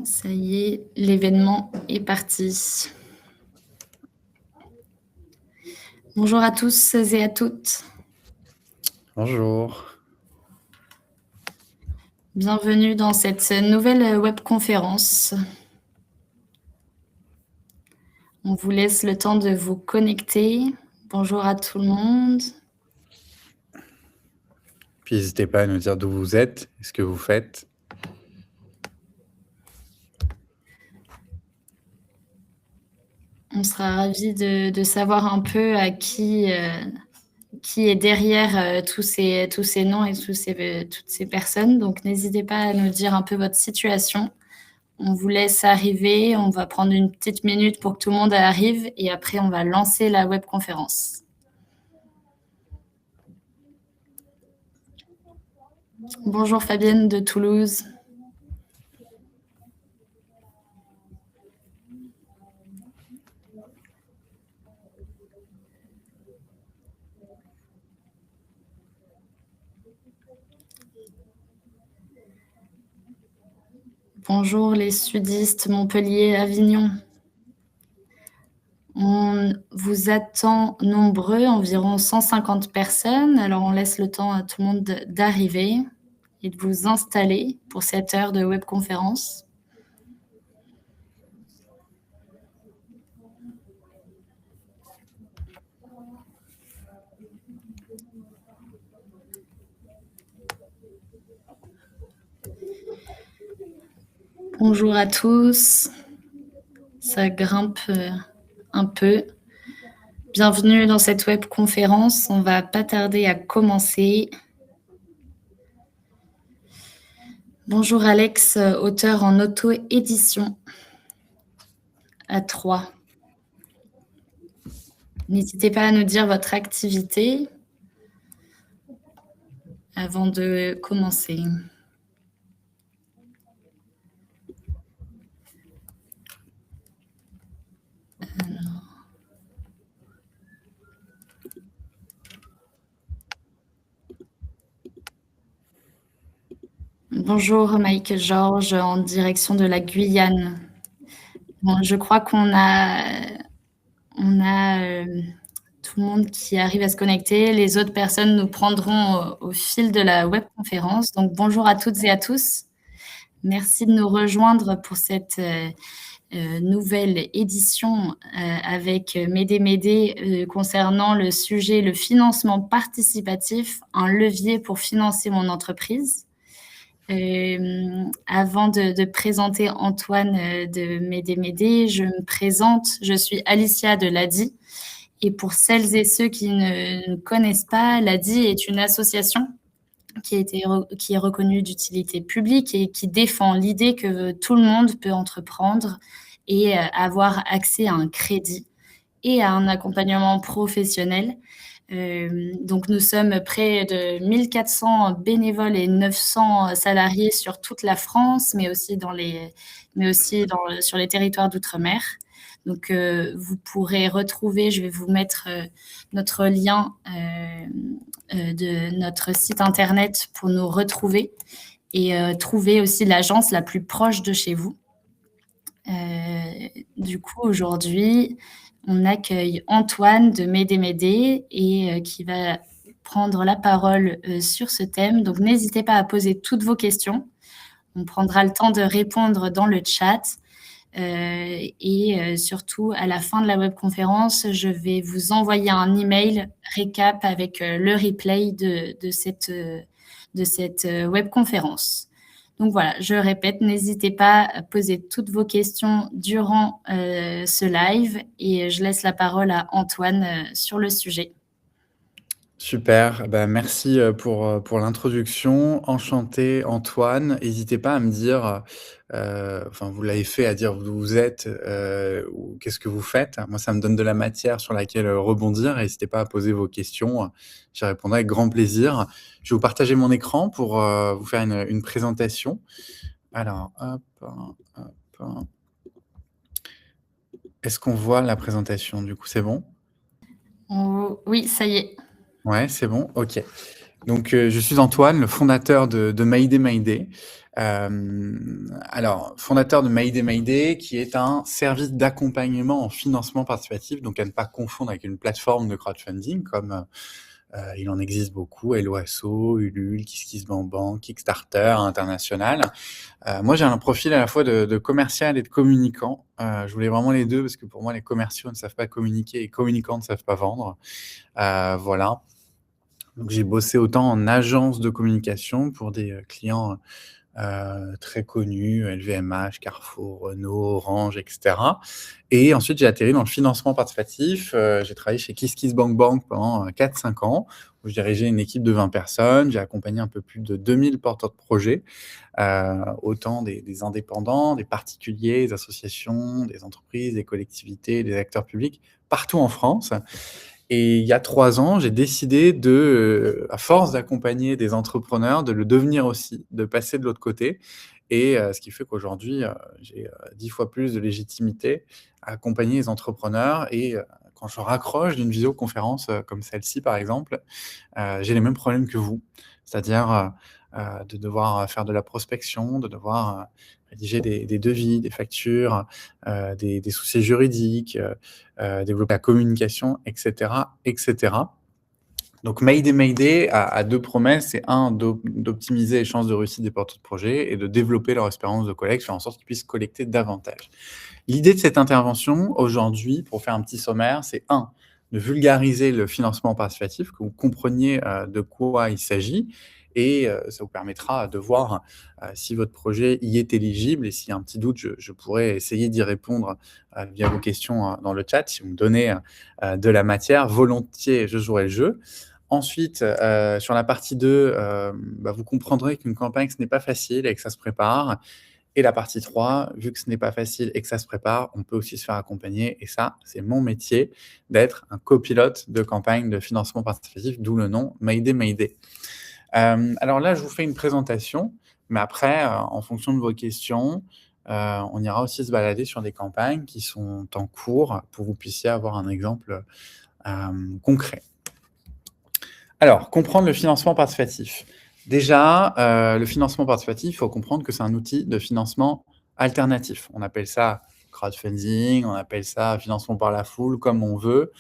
Ça y est, l'événement est parti. Bonjour à tous et à toutes. Bonjour. Bienvenue dans cette nouvelle webconférence. On vous laisse le temps de vous connecter. Bonjour à tout le monde. Puis n'hésitez pas à nous dire d'où vous êtes et ce que vous faites. On sera ravis de savoir un peu à qui est derrière tous ces noms et toutes ces personnes. Donc, n'hésitez pas à nous dire un peu votre situation. On vous laisse arriver. On va prendre une petite minute pour que tout le monde arrive et après, on va lancer la webconférence. Bonjour Fabienne de Toulouse. Bonjour les sudistes, Montpellier, Avignon. On vous attend nombreux, environ 150 personnes. Alors on laisse le temps à tout le monde d'arriver et de vous installer pour cette heure de webconférence. Bonjour à tous. Ça grimpe un peu. Bienvenue dans cette webconférence. On va pas tarder à commencer. Bonjour Alex, auteur en auto-édition à 3. N'hésitez pas à nous dire votre activité avant de commencer. Bonjour Mike Georges, en direction de la Guyane. Bon, je crois qu'on a tout le monde qui arrive à se connecter. Les autres personnes nous prendront au fil de la webconférence. Donc bonjour à toutes et à tous. Merci de nous rejoindre pour cette nouvelle édition avec Médé concernant le sujet le financement participatif, un levier pour financer mon entreprise. Avant de présenter Antoine de Médé, je me présente. Je suis Alicia de l'ADI. Et pour celles et ceux qui ne connaissent pas, l'ADI est une association qui est reconnue d'utilité publique et qui défend l'idée que tout le monde peut entreprendre et avoir accès à un crédit et à un accompagnement professionnel. Donc nous sommes près de 1400 bénévoles et 900 salariés sur toute la France, mais aussi sur les territoires d'outre-mer. Donc vous pourrez retrouver, je vais vous mettre notre lien de notre site internet pour nous retrouver et trouver aussi l'agence la plus proche de chez vous. Du coup, aujourd'hui, on accueille Antoine de Médé et qui va prendre la parole sur ce thème. Donc, n'hésitez pas à poser toutes vos questions. On prendra le temps de répondre dans le chat. Et surtout, à la fin de la webconférence, je vais vous envoyer un email récap avec le replay de cette webconférence. Donc voilà, je répète, n'hésitez pas à poser toutes vos questions durant ce live et je laisse la parole à Antoine sur le sujet. Super, merci pour l'introduction. Enchanté Antoine. N'hésitez pas à me dire, enfin vous l'avez fait, à dire d'où vous êtes ou qu'est-ce que vous faites. Moi, ça me donne de la matière sur laquelle rebondir. N'hésitez pas à poser vos questions. J'y répondrai avec grand plaisir. Je vais vous partager mon écran pour vous faire une présentation. Alors, hop. Est-ce qu'on voit la présentation? Du coup, c'est bon? Oui, ça y est. Ouais, c'est bon? OK. Donc, je suis Antoine, le fondateur de Mayday. Alors, fondateur de Mayday Mayday, qui est un service d'accompagnement en financement participatif, donc à ne pas confondre avec une plateforme de crowdfunding comme il en existe beaucoup, Helloasso, Ulule, KissKissBankBank, Kickstarter, international. Moi, j'ai un profil à la fois de commercial et de communicant. Je voulais vraiment les 2 parce que pour moi, les commerciaux ne savent pas communiquer et les communicants ne savent pas vendre. Voilà. Donc j'ai bossé autant en agence de communication pour des, clients, très connus, LVMH, Carrefour, Renault, Orange, et cetera. Et ensuite, j'ai atterri dans le financement participatif. J'ai travaillé chez KissKissBankBank pendant 4-5 ans, où je dirigeais une équipe de 20 personnes. J'ai accompagné un peu plus de 2000 porteurs de projets, autant des indépendants, des particuliers, des associations, des entreprises, des collectivités, des acteurs publics, partout en France. Et il y a 3 ans, j'ai décidé à force d'accompagner des entrepreneurs, de le devenir aussi, de passer de l'autre côté et ce qui fait qu'aujourd'hui, j'ai, 10 fois plus de légitimité à accompagner les entrepreneurs et quand je raccroche d'une visioconférence, comme celle-ci par exemple, j'ai les mêmes problèmes que vous. C'est-à-dire, de devoir faire de la prospection, de devoir, rédiger des devis, des factures, des soucis juridiques, développer la communication, et cetera, et cetera. Donc Mayday Mayday a 2 promesses, c'est un d'optimiser les chances de réussite des porteurs de projets et de développer leur espérance de collecte, faire en sorte qu'ils puissent collecter davantage. L'idée de cette intervention aujourd'hui, pour faire un petit sommaire, c'est un, de vulgariser le financement participatif, que vous compreniez, de quoi il s'agit et ça vous permettra de voir, si votre projet y est éligible et s'il y a un petit doute, je pourrais essayer d'y répondre, via vos questions, dans le chat. Si vous me donnez, de la matière, volontiers, je jouerai le jeu. Ensuite, sur la partie 2, vous comprendrez qu'une campagne, ce n'est pas facile et que ça se prépare. Et la partie 3, vu que ce n'est pas facile et que ça se prépare, on peut aussi se faire accompagner et ça, c'est mon métier d'être un copilote de campagne de financement participatif, d'où le nom Mayday Mayday. Alors là, je vous fais une présentation, mais après, en fonction de vos questions, on ira aussi se balader sur des campagnes qui sont en cours pour que vous puissiez avoir un exemple, concret. Alors, comprendre le financement participatif. Déjà, le financement participatif, il faut comprendre que c'est un outil de financement alternatif. On appelle ça crowdfunding, on appelle ça financement par la foule, comme on veut.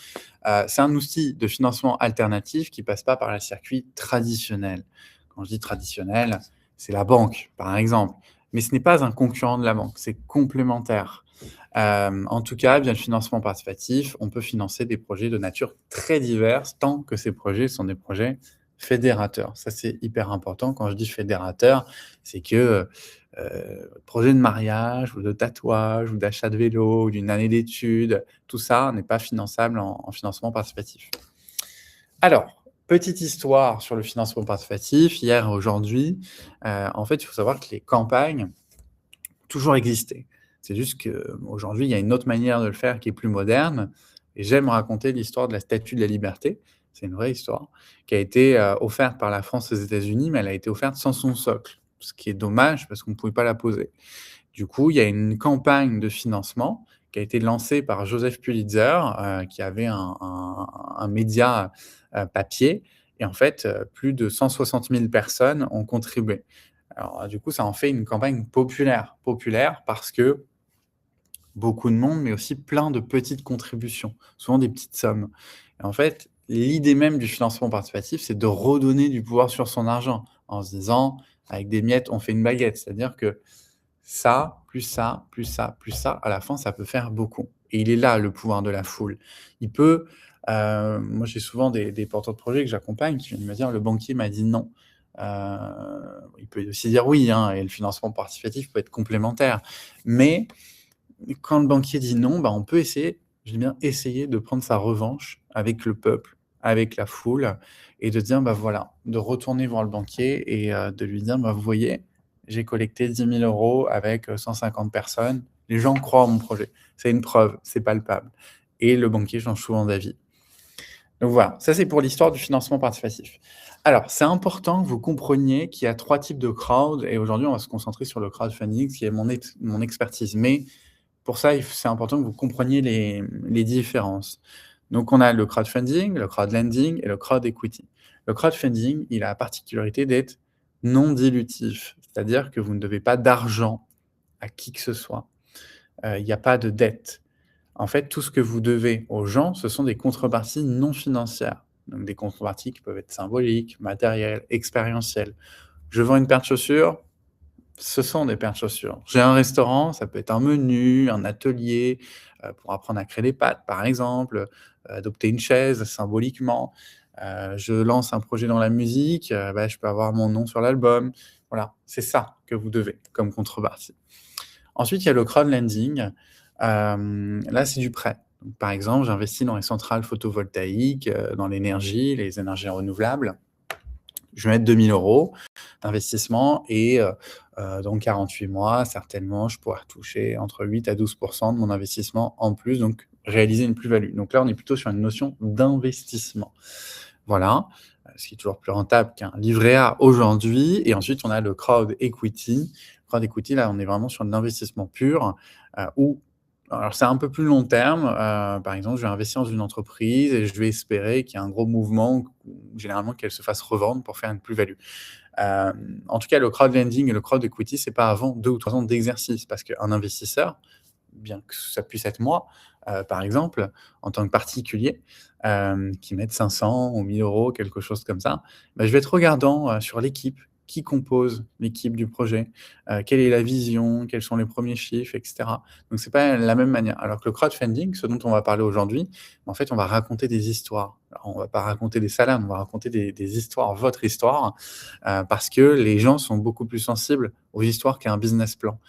C'est un outil de financement alternatif qui passe pas par le circuit traditionnel. Quand je dis traditionnel, c'est la banque, par exemple. Mais ce n'est pas un concurrent de la banque, c'est complémentaire. En tout cas, via le financement participatif, on peut financer des projets de nature très diverse, tant que ces projets sont des projets fédérateurs. Ça, c'est hyper important. Quand je dis fédérateur, c'est que, projet de mariage ou de tatouage ou d'achat de vélo ou d'une année d'études, tout ça n'est pas finançable en financement participatif. Alors, petite histoire sur le financement participatif, hier et aujourd'hui. En fait, il faut savoir que les campagnes ont toujours existé. C'est juste qu'aujourd'hui, il y a une autre manière de le faire qui est plus moderne et j'aime raconter l'histoire de la Statue de la Liberté. C'est une vraie histoire qui a été, offerte par la France aux États-Unis, mais elle a été offerte sans son socle, ce qui est dommage parce qu'on ne pouvait pas la poser. Du coup, il y a une campagne de financement qui a été lancée par Joseph Pulitzer, qui avait un média, papier et en fait, plus de 160 000 personnes ont contribué. Alors, du coup, ça en fait une campagne populaire. Populaire parce que beaucoup de monde, mais aussi plein de petites contributions, souvent des petites sommes. Et en fait, l'idée même du financement participatif, c'est de redonner du pouvoir sur son argent en se disant: «Avec des miettes, on fait une baguette». C'est-à-dire que ça, plus ça, plus ça, plus ça, à la fin, ça peut faire beaucoup et il est là, le pouvoir de la foule. Il peut, moi, j'ai souvent des porteurs de projets que j'accompagne qui viennent me dire: «Le banquier m'a dit non». Il peut aussi dire oui, hein, et le financement participatif peut être complémentaire. Mais quand le banquier dit non, on peut essayer, je dis bien essayer de prendre sa revanche avec le peuple, avec la foule et de dire: voilà, de retourner voir le banquier et de lui dire: «Vous voyez, j'ai collecté 10 000 € avec, 150 personnes. Les gens croient en mon projet. C'est une preuve, c'est palpable» et le banquier change souvent d'avis. Donc voilà, ça c'est pour l'histoire du financement participatif. Alors, c'est important que vous compreniez qu'il y a 3 types de crowd et aujourd'hui on va se concentrer sur le crowdfunding, qui est mon expertise. Mais pour ça, c'est important que vous compreniez les différences. Donc on a le crowdfunding, le crowdlending et le crowd equity. Le crowdfunding, il a la particularité d'être non dilutif. C'est-à-dire que vous ne devez pas d'argent à qui que ce soit. Il y a pas de dette. En fait, tout ce que vous devez aux gens, ce sont des contreparties non financières. Donc des contreparties qui peuvent être symboliques, matérielles, expérientielles. Je vends une paire de chaussures, ce sont des paires de chaussures. J'ai un restaurant, ça peut être un menu, un atelier, pour apprendre à créer des pâtes, par exemple, adopter une chaise symboliquement. Je lance un projet dans la musique, bah, je peux avoir mon nom sur l'album. Voilà, c'est ça que vous devez comme contrepartie. Ensuite, il y a le crowdlending. Là, c'est du prêt. Donc, par exemple, j'investis dans les centrales photovoltaïques, dans l'énergie, les énergies renouvelables. Je vais mettre 2 000 € d'investissement et dans 48 mois, certainement, je pourrais retoucher entre 8 à 12 % de mon investissement en plus, donc réaliser une plus-value. Donc là, on est plutôt sur une notion d'investissement. Voilà, ce qui est toujours plus rentable qu'un livret A aujourd'hui. Et ensuite, on a le crowd equity. Crowd equity, là, on est vraiment sur de l'investissement pur, où alors c'est un peu plus long terme. Par exemple, je vais investir dans une entreprise et je vais espérer qu'il y ait un gros mouvement, généralement qu'elle se fasse revendre pour faire une plus-value. En tout cas, le crowdlending et le crowd equity, c'est pas avant 2 ou 3 ans d'exercice parce qu'un investisseur, bien que ça puisse être moi, par exemple, en tant que particulier, qui mette 500 ou 1 000 €, quelque chose comme ça, bah, je vais être regardant, sur l'équipe, qui compose l'équipe du projet, quelle est la vision, quels sont les premiers chiffres et cetera. Donc c'est pas la même manière. Alors que le crowdfunding, ce dont on va parler aujourd'hui, en fait, on va raconter des histoires. Alors on va pas raconter des salades, on va raconter des histoires, votre histoire, parce que les gens sont beaucoup plus sensibles aux histoires qu'à un business plan.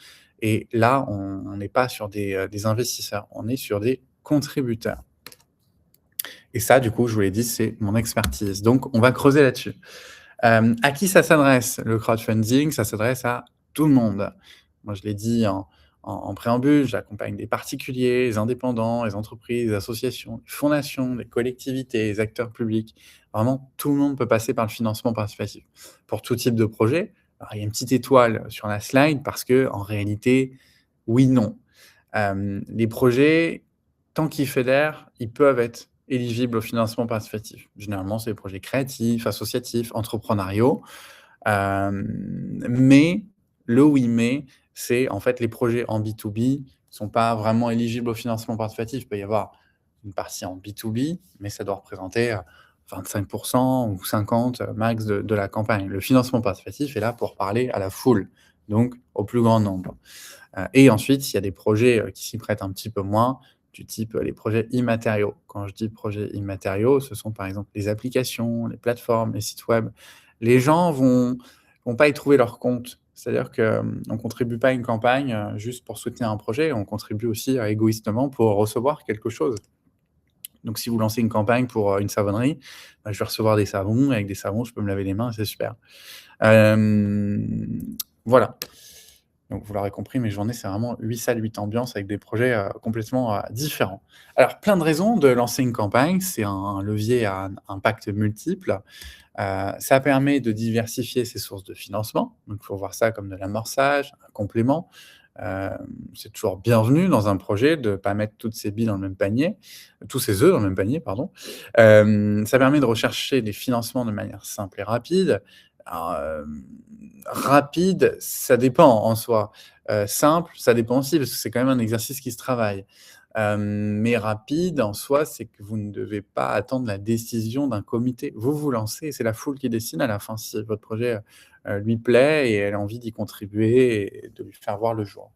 Et là, on n'est pas sur des investisseurs, on est sur des contributeurs. Et ça, du coup, je vous l'ai dit, c'est mon expertise. Donc, on va creuser là-dessus. À qui ça s'adresse, le crowdfunding? Ça s'adresse à tout le monde. Moi, je l'ai dit en préambule, j'accompagne des particuliers, les indépendants, les entreprises, les associations, les fondations, les collectivités, les acteurs publics. Vraiment, tout le monde peut passer par le financement participatif. Pour tout type de projet, alors il y a une petite étoile sur la slide parce qu'en réalité, oui, non. Les projets, tant qu'ils fédèrent, ils peuvent être éligibles au financement participatif. Généralement, c'est des projets créatifs, associatifs, entrepreneuriaux. Mais le oui mais, c'est en fait les projets en B2B sont pas vraiment éligibles au financement participatif. Il peut y avoir une partie en B2B, mais ça doit représenter 25 ou 50 max de la campagne. Le financement participatif est là pour parler à la foule, donc au plus grand nombre. Et ensuite, il y a des projets qui s'y prêtent un petit peu moins, du type les projets immatériaux. Quand je dis projets immatériaux, ce sont par exemple les applications, les plateformes, les sites web. Les gens vont pas y trouver leur compte. C'est-à-dire qu'on ne contribue pas à une campagne juste pour soutenir un projet, on contribue aussi égoïstement pour recevoir quelque chose. Donc si vous lancez une campagne pour une savonnerie, bah, je vais recevoir des savons, avec des savons, je peux me laver les mains, c'est super. Voilà. Donc vous l'aurez compris, mes journées, c'est vraiment 8 salles, 8 ambiances avec des projets complètement différents. Alors, plein de raisons de lancer une campagne. C'est un levier à impact multiple. Ça permet de diversifier ses sources de financement. Donc, il faut voir ça comme de l'amorçage, un complément. C'est toujours bienvenu dans un projet de ne pas mettre toutes ses billes dans le même panier, tous ses œufs dans le même panier, pardon. Ça permet de rechercher des financements de manière simple et rapide. Alors, rapide, ça dépend en soi. Simple, ça dépend aussi parce que c'est quand même un exercice qui se travaille. Mais rapide en soi, c'est que vous ne devez pas attendre la décision d'un comité. Vous vous lancez et c'est la foule qui décide à la fin si votre projet, lui plaît et elle a envie d'y contribuer et de lui faire voir le jour.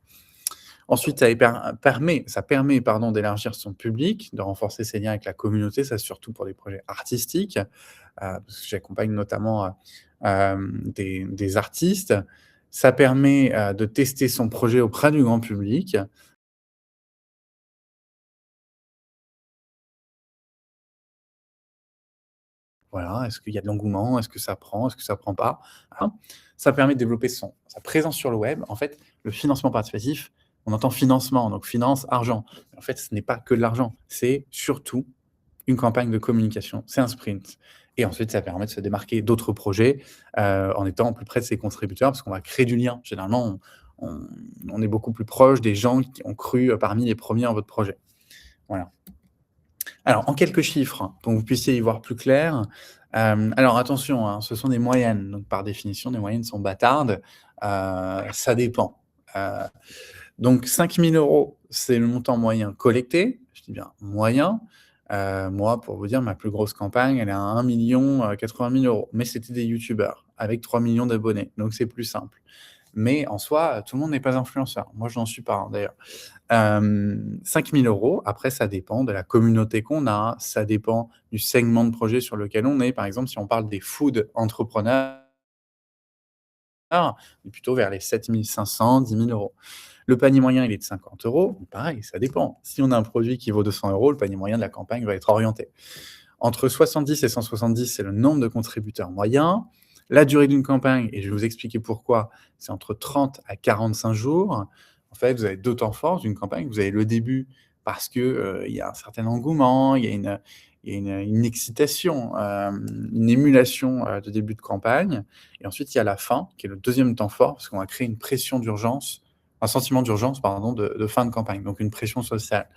Ensuite, ça permet pardon, d'élargir son public, de renforcer ses liens avec la communauté, ça surtout pour des projets artistiques, parce que j'accompagne notamment, des artistes. Ça permet, de tester son projet auprès du grand public. Voilà, est-ce qu'il y a de l'engouement? Est-ce que ça prend? Est-ce que ça prend pas? Hein. Ça permet de développer sa présence sur le web. En fait, le financement participatif, on entend financement, donc finance, argent. En fait, ce n'est pas que de l'argent, c'est surtout une campagne de communication, c'est un sprint. Et ensuite, ça permet de se démarquer d'autres projets, en étant plus près de ses contributeurs, parce qu'on va créer du lien. Généralement, on est beaucoup plus proche des gens qui ont cru, parmi les premiers en votre projet. Voilà. Alors, en quelques chiffres, pour que vous puissiez y voir plus clair, Alors attention, hein, ce sont des moyennes, donc par définition, les moyennes sont bâtardes. Ça dépend. Heu, donc 5 000 €, c'est le montant moyen collecté. Je dis bien moyen. Moi, pour vous dire, ma plus grosse campagne, elle est à 1 80 000 €, mais c'était des youtubeurs avec 3 millions d'abonnés, donc c'est plus simple. Mais en soi, tout le monde n'est pas influenceur. Moi, je n'en suis pas, hein, d'ailleurs. 5 000 €. Après, ça dépend de la communauté qu'on a, ça dépend du segment de projet sur lequel on est. Par exemple, si on parle des food entrepreneurs, on est plutôt vers les 7 500, 10 000 €. Le panier moyen, il est de 50 €. Pareil, ça dépend. Si on a un produit qui vaut 200 €, le panier moyen de la campagne va être orienté. Entre 70 et 170, c'est le nombre de contributeurs moyens. La durée d'une campagne, et je vais vous expliquer pourquoi, c'est entre 30 à 45 jours. En fait, vous avez 2 temps forts d'une campagne. Vous avez le début parce que, il y a un certain engouement, il y a une excitation, une émulation, de début de campagne, et ensuite il y a la fin qui est le deuxième temps fort parce qu'on va créer une pression d'urgence, un sentiment d'urgence pardon, de fin de campagne, donc une pression sociale.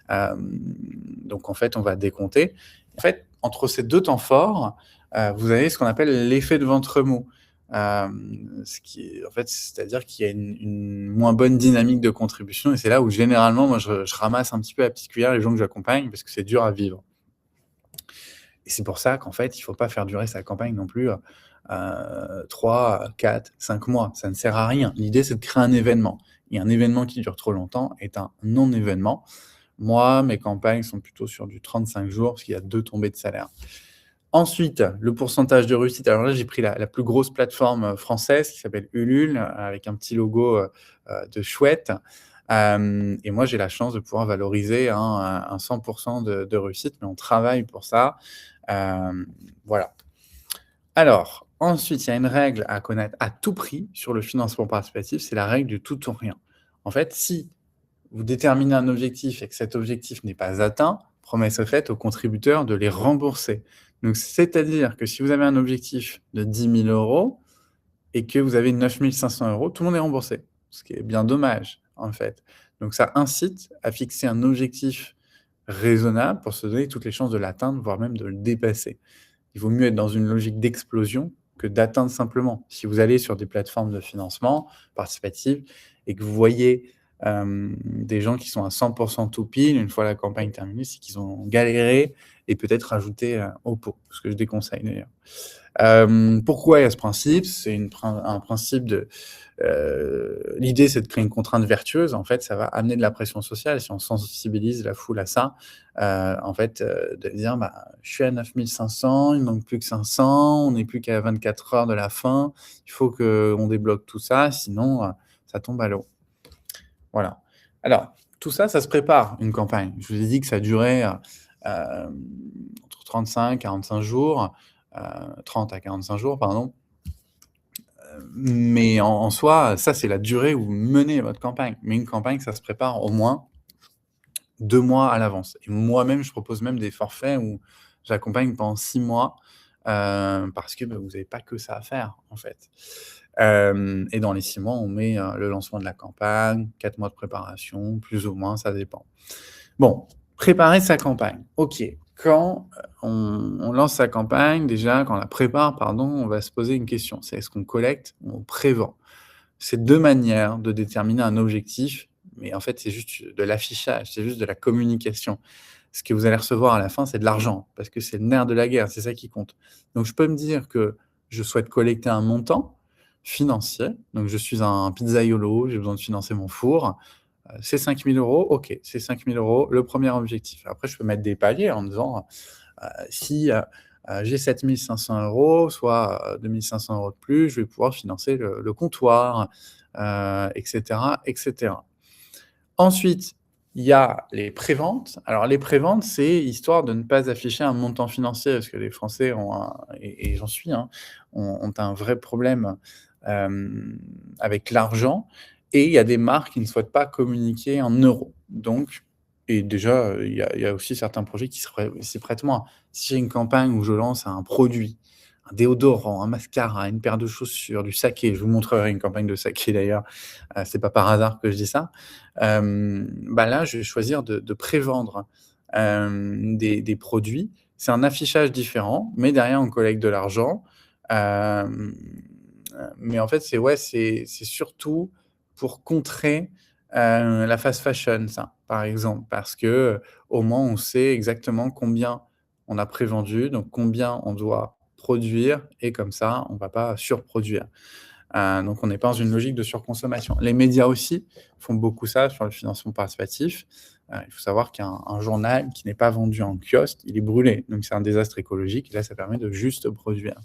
Donc en fait, on va décompter. En fait, entre ces 2 temps forts, vous avez ce qu'on appelle l'effet de ventre mou. Ce qui est en fait, c'est-à-dire qu'il y a une moins bonne dynamique de contribution, et c'est là où généralement, moi, je ramasse un petit peu à la petite cuillère les gens que j'accompagne parce que c'est dur à vivre. Et c'est pour ça qu'en fait, il faut pas faire durer sa campagne non plus, 3, 4, 5 mois. Ça ne sert à rien. L'idée, c'est de créer un événement, et un événement qui dure trop longtemps est un non-événement. Moi, mes campagnes sont plutôt sur du 35 jours parce qu'il y a 2 tombées de salaire. Ensuite, le pourcentage de réussite. Alors là, j'ai pris la plus grosse plateforme, française qui s'appelle Ulule, avec un petit logo, de chouette. Et moi, j'ai la chance de pouvoir valoriser un 100 de réussite, mais on travaille pour ça. Voilà. Alors, ensuite, il y a une règle à connaître à tout prix sur le financement participatif, c'est la règle du tout ou rien. En fait, si vous déterminez un objectif et que cet objectif n'est pas atteint, promesse est faite aux contributeurs de les rembourser. Donc, c'est-à-dire que si vous avez un objectif de 10 000 € et que vous avez 9 500 €, tout le monde est remboursé, ce qui est bien dommage, en fait. Donc ça incite à fixer un objectif raisonnable pour se donner toutes les chances de l'atteindre, voire même de le dépasser. Il vaut mieux être dans une logique d'explosion que d'atteindre simplement. Si vous allez sur des plateformes de financement participatif et que vous voyez, des gens qui sont à 100 tout pile, une fois la campagne terminée, c'est qu'ils ont galéré et peut-être rajouté, au pot, ce que je déconseille d'ailleurs. Pourquoi il y a ce principe? C'est un principe de, l'idée, c'est de créer une contrainte vertueuse. En fait, ça va amener de la pression sociale. Si on sensibilise la foule à ça, en fait, de dire: «Bah, je suis à 9 500, il me manque plus que 500, on n'est plus qu'à 24 heures de la fin, il faut qu'on débloque tout ça, sinon, ça tombe à l'eau». Voilà. Alors, tout ça, ça se prépare, une campagne. Je vous ai dit que ça durait, entre 35, 45 jours, 30 à 45 jours, pardon. Mais en soi, ça, c'est la durée où vous menez votre campagne. Mais une campagne, ça se prépare au moins 2 mois à l'avance. Et moi-même, je propose même des forfaits où j'accompagne pendant 6 mois, parce que, bah, vous avez pas que ça à faire, en fait. Et dans les 6 mois, on met, le lancement de la campagne, 4 mois de préparation, plus ou moins, ça dépend. Bon, préparer sa campagne. OK. Quand, on lance sa campagne, déjà, quand on la prépare, pardon, on va se poser une question, c'est: est-ce qu'on collecte ou on prévend? C'est 2 manières de déterminer un objectif, mais en fait, c'est juste de l'affichage, c'est juste de la communication. Ce que vous allez recevoir à la fin, c'est de l'argent, parce que c'est le nerf de la guerre, c'est ça qui compte. Donc je peux me dire que je souhaite collecter un montant financier, donc je suis un pizzaïolo, j'ai besoin de financer mon four, c'est 5 000 €, OK, c'est 5 000 €, le premier objectif. Après, je peux mettre des paliers en disant, si, j'ai 7 500 €, soit, 2 500 € de plus, je vais pouvoir financer le comptoir, et cetera, et cetera. Ensuite, il y a les préventes. Alors les préventes, c'est histoire de ne pas afficher un montant financier parce que les Français ont un, et j'en suis, hein, ont un vrai problème, avec l'argent, et il y a des marques qui ne souhaitent pas communiquer en euros. Donc, et déjà, il y a aussi certains projets qui s'y prêtent moins. Si j'ai une campagne où je lance un produit, un déodorant, un mascara, une paire de chaussures, du saké, je vous montrerai une campagne de saké d'ailleurs, c'est pas par hasard que je dis ça. Bah, là, je vais choisir de prévendre, des produits c'est un affichage différent, mais derrière on collecte de l'argent. Hem, mais en fait, c'est ouais, c'est surtout pour contrer, la fast fashion ça, par exemple. Parce que, au moins on sait exactement combien on a prévendu, donc combien on doit produire et comme ça, on va pas surproduire. Donc on n'est pas dans une logique de surconsommation. Les médias aussi font beaucoup ça sur le financement participatif. Il faut savoir qu'un journal qui n'est pas vendu en kiosque, il est brûlé, donc c'est un désastre écologique et là, ça permet de juste produire.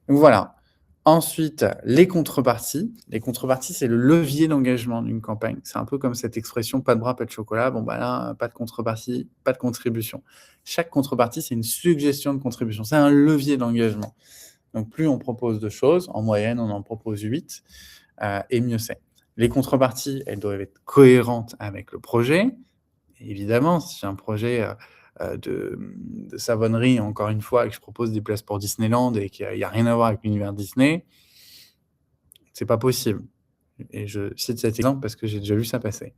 Donc voilà. Ensuite, les contreparties. Les contreparties, c'est le levier d'engagement d'une campagne. C'est un peu comme cette expression: «Pas de bras, pas de chocolat». Bon, bah, là, pas de contrepartie, pas de contribution. Chaque contrepartie, c'est une suggestion de contribution. C'est un levier d'engagement. Donc plus on propose de choses, en moyenne, on en propose 8, et mieux c'est. Les contreparties, elles doivent être cohérentes avec le projet. Évidemment, si j'ai un projet, de savonnerie, encore une fois, et que je propose des places pour Disneyland et qu'il y a rien à voir avec l'univers Disney, c'est pas possible et je cite cet exemple parce que j'ai déjà vu ça passer.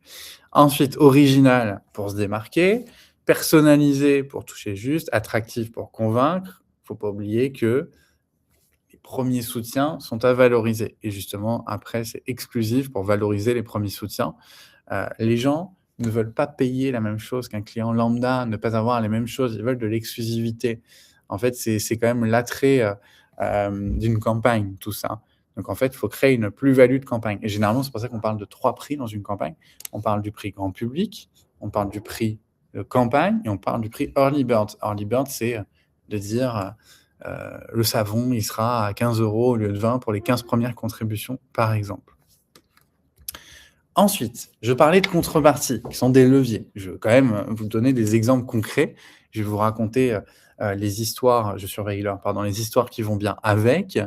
Ensuite, original pour se démarquer, personnalisé pour toucher juste, attractif pour convaincre. Faut pas oublier que les premiers soutiens sont à valoriser et justement après c'est exclusif pour valoriser les premiers soutiens. Les gens ne veulent pas payer la même chose qu'un client lambda, ne pas avoir les mêmes choses, ils veulent de l'exclusivité. En fait, c'est quand même l'attrait, d'une campagne, tout ça. Donc en fait, il faut créer une plus-value de campagne et généralement, c'est pour ça qu'on parle de 3 prix dans une campagne. On parle du prix grand public, on parle du prix, campagne et on parle du prix early bird. Early bird, c'est, de dire, le savon, il sera à 15 € au lieu de 20 pour les 15 premières contributions, par exemple. Ensuite, je parlais de contreparties, qui sont des leviers. Je veux quand même, vous donner des exemples concrets. Je vais vous raconter, les histoires je surveille l'heure, pardon, les histoires qui vont bien avec.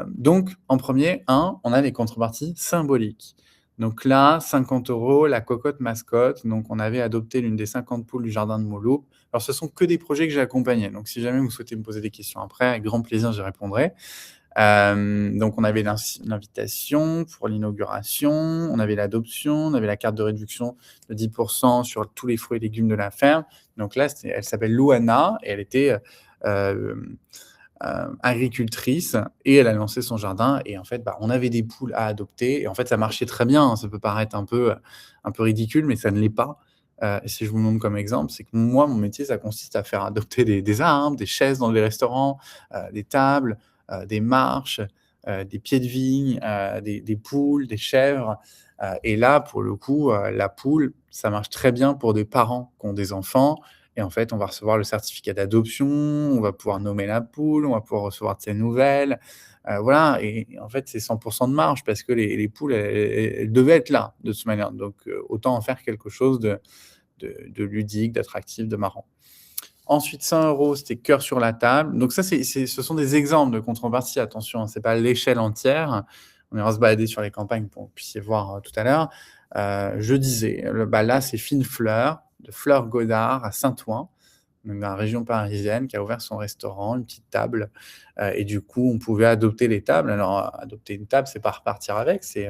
Donc en premier, on a les contreparties symboliques. Donc là, 50 € la cocotte mascotte. Donc on avait adopté l'une des 50 poules du jardin de Mouloup. Alors ce sont que des projets que j'ai accompagnés. Donc si jamais vous souhaitez me poser des questions après, avec grand plaisir, j'y répondrai. Donc on avait l'invitation pour l'inauguration, on avait l'adoption, on avait la carte de réduction de 10 sur tous les fruits et légumes de la ferme. Donc là, elle s'appelle Louana et elle était, agricultrice et elle a lancé son jardin et en fait, bah, on avait des poules à adopter et en fait, ça marchait très bien, hein. Ça peut paraître un peu ridicule, mais ça ne l'est pas. Et si je vous montre comme exemple, c'est que moi, mon métier, ça consiste à faire adopter des arbres, des chaises dans les restaurants, des tables, des marches, des pieds de vigne, des poules, des chèvres. Et là, pour le coup, la poule, ça marche très bien pour des parents qui ont des enfants. Et en fait, on va recevoir le certificat d'adoption, on va pouvoir nommer la poule, on va pouvoir recevoir de ses nouvelles. Voilà, et en fait, c'est 100 de marge parce que les poules, elles devaient être là de toute manière. Donc, autant en faire quelque chose de ludique, d'attractif, de marrant. Ensuite, 100 €, c'était cœur sur la table. Donc ça, ce sont des exemples de contrepartie, attention, hein, c'est pas l'échelle entière. On ira se balader sur les campagnes pour que vous puissiez voir, tout à l'heure. Je disais, bah, là, c'est Fine Fleur, de Fleur Godard à Saint-Ouen, donc dans la région parisienne, qui a ouvert son restaurant, une petite table, et du coup, on pouvait adopter les tables. Alors, adopter une table, c'est pas repartir avec, c'est,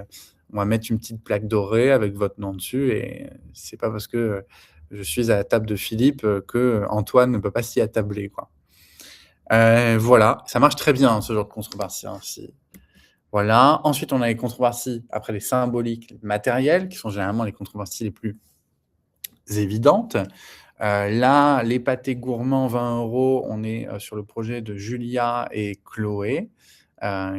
on va mettre une petite plaque dorée avec votre nom dessus et c'est pas parce que, je suis à la table de Philippe, que Antoine ne peut pas s'y attabler, quoi. Voilà, ça marche très bien, hein, ce genre de contrepartie, hein, voilà. Ensuite, on a les contreparties, après les symboliques, les matérielles, qui sont généralement les contreparties les plus évidentes. Là, les pâtés gourmands, 20 €, on est, sur le projet de Julia et Chloé,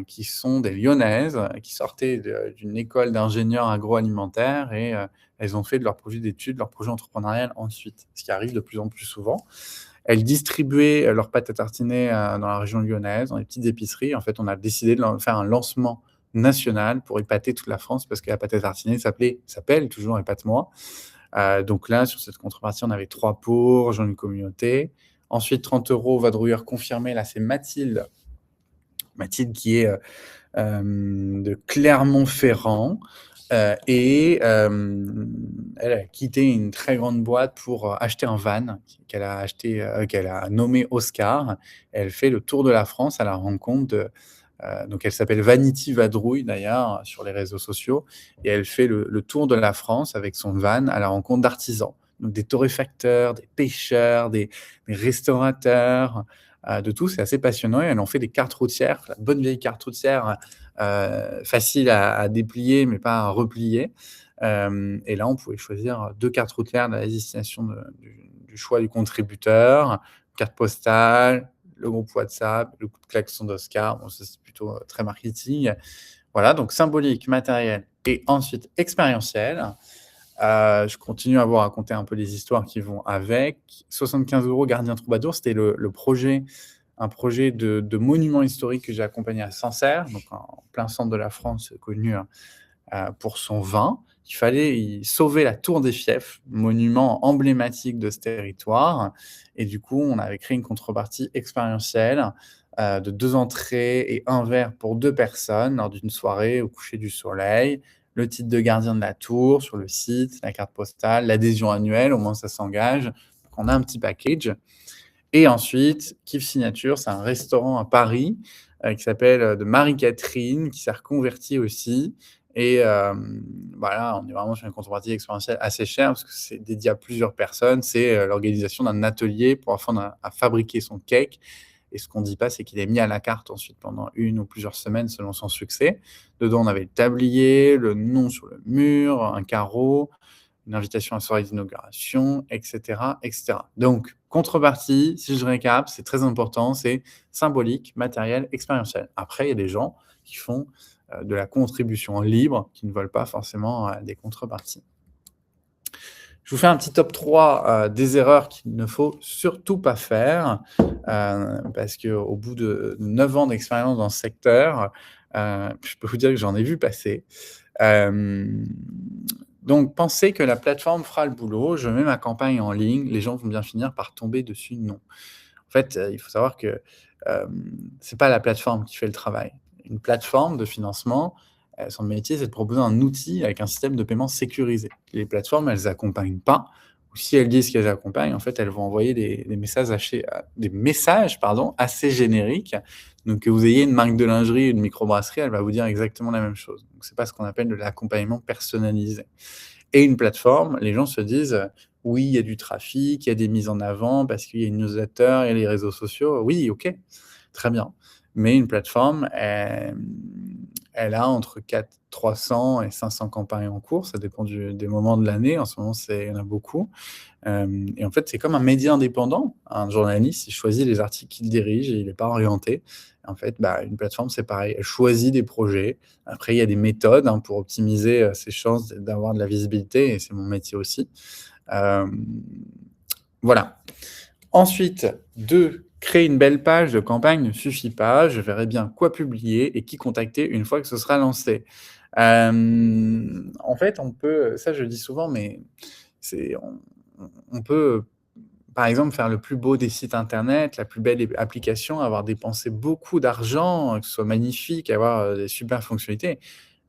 qui sont des Lyonnaises, qui sortaient d'une école d'ingénieurs agroalimentaires et elles ont fait de leur projet d'études, leur projet entrepreneurial ensuite, ce qui arrive de plus en plus souvent. Elles distribuaient, leurs pâtes à tartiner, dans la région lyonnaise, dans les petites épiceries. En fait, on a décidé de faire un lancement national pour épater toute la France parce que la pâte à tartiner s'appelle toujours Épate-moi. Donc là, sur cette contrepartie, on avait 3 pour, rejoindre une communauté. Ensuite, 30 € vadrouilleur confirmé. Là, c'est Mathilde. Mathilde qui est, de Clermont-Ferrand, et elle a quitté une très grande boîte pour, acheter un van qu'elle a nommé Oscar. Elle fait le tour de la France à la rencontre de, donc elle s'appelle Vanity Vadrouille d'ailleurs sur les réseaux sociaux et elle fait le tour de la France avec son van à la rencontre d'artisans. donc des torréfacteurs, des pêcheurs, des restaurateurs, de tout. C'est assez passionnant et elles ont fait des cartes routières, la bonne vieille carte routière, facile à déplier mais pas à replier. Et là, on pouvait choisir 2 cartes routières de la destination du choix du contributeur, carte postale, le groupe WhatsApp, le coup de klaxon d'Oscar. Bon, ça, c'est plutôt, très marketing. Voilà, donc symbolique, matériel et ensuite expérientiel. Je continue à vous raconter un peu les histoires qui vont avec. 75 € Gardien Troubadour, c'était le projet un projet de monument historique que j'ai accompagné à Sancerre, donc en plein centre de la France, connu, pour son vin. Il fallait y sauver la Tour des Fiefs, monument emblématique de ce territoire et du coup, on avait créé une contrepartie expérientielle, de 2 entrées et un verre pour 2 personnes lors d'une soirée au coucher du soleil. Le titre de gardien de la tour sur le site, la carte postale, l'adhésion annuelle, au moins ça s'engage. Donc on a un petit package et ensuite, kiff signature, c'est un restaurant à Paris, qui s'appelle, de Marie-Catherine, qui s'est reconverti aussi et voilà, on est vraiment sur une contrepartie expérientielle assez chère parce que c'est dédié à plusieurs personnes. C'est, l'organisation d'un atelier pour apprendre à fabriquer son cake et ce qu'on ne dit pas, c'est qu'il est mis à la carte ensuite pendant 1 ou plusieurs semaines selon son succès. Dedans, on avait le tablier, le nom sur le mur, un carreau, une invitation à la soirée d'inauguration, et cetera, et cetera. Donc, contrepartie, si je récap, c'est très important, c'est symbolique, matériel, expérientiel. Après, il y a des gens qui font de la contribution libre, qui ne veulent pas forcément des contreparties. Je vous fais un petit top 3 des erreurs qu'il ne faut surtout pas faire, parce qu'au bout de 9 ans d'expérience dans ce secteur, je peux vous dire que j'en ai vu passer. Donc, penser que la plateforme fera le boulot, je mets ma campagne en ligne, les gens vont bien finir par tomber dessus, non. En fait, il faut savoir que c'est pas la plateforme qui fait le travail. Une plateforme de financement, son métier, c'est de proposer un outil avec un système de paiement sécurisé. Les plateformes, elles accompagnent pas, ou si elles disent qu'elles accompagnent, en fait, elles vont envoyer des messages, pardon, assez génériques. Donc, que vous ayez une marque de lingerie ou une microbrasserie, elle va vous dire exactement la même chose. Donc, c'est pas ce qu'on appelle de l'accompagnement personnalisé. Et une plateforme, les gens se disent, oui, il y a du trafic, il y a des mises en avant parce qu'il y a une newsletter, il y a les réseaux sociaux. Oui, OK, très bien. Mais une plateforme, elle a entre 300 et 500 campagnes en cours, ça dépend des moments de l'année. En ce moment, il y en a beaucoup. Et en fait, c'est comme un média indépendant. Un journaliste, il choisit les articles qu'il dirige et il n'est pas orienté. En fait, une plateforme, c'est pareil. Elle choisit des projets. Après, il y a des méthodes pour optimiser ses chances d'avoir de la visibilité et c'est mon métier aussi. Voilà. Ensuite, 2, créer une belle page de campagne ne suffit pas. Je verrai bien quoi publier et qui contacter une fois que ce sera lancé. En fait, on peut, ça je le dis souvent, mais on peut, par exemple, faire le plus beau des sites internet, la plus belle application, avoir dépensé beaucoup d'argent, que ce soit magnifique, avoir des super fonctionnalités.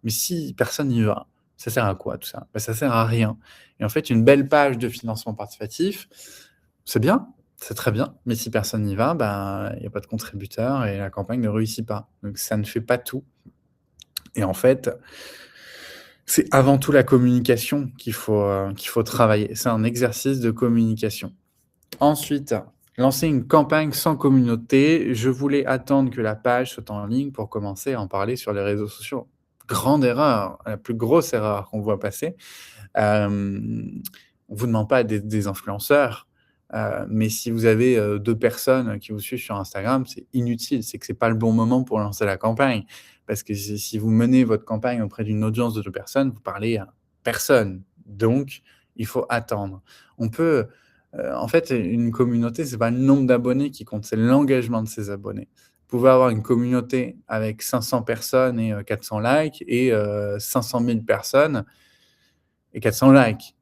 Mais si personne n'y va, ça sert à quoi tout ça? Ça sert à rien. Et en fait, une belle page de financement participatif, c'est bien, c'est très bien, mais si personne n'y va, il n'y a pas de contributeur et la campagne ne réussit pas. Donc ça ne fait pas tout. Et en fait, c'est avant tout la communication qu'il faut travailler. C'est un exercice de communication. Ensuite, lancer une campagne sans communauté. Je voulais attendre que la page soit en ligne pour commencer à en parler sur les réseaux sociaux. Grande erreur, la plus grosse erreur qu'on voit passer. On vous demande pas d'être des influenceurs, mais si vous avez 2 personnes qui vous suivent sur Instagram, c'est inutile. C'est que c'est pas le bon moment pour lancer la campagne. Parce que si vous menez votre campagne auprès d'une audience de 2 personnes, vous parlez à personne. Donc, il faut attendre. On peut, en fait, une communauté, c'est pas le nombre d'abonnés qui compte, c'est l'engagement de ses abonnés. Vous pouvez avoir une communauté avec 500 personnes et 400 likes et 500 000 personnes et 400 likes.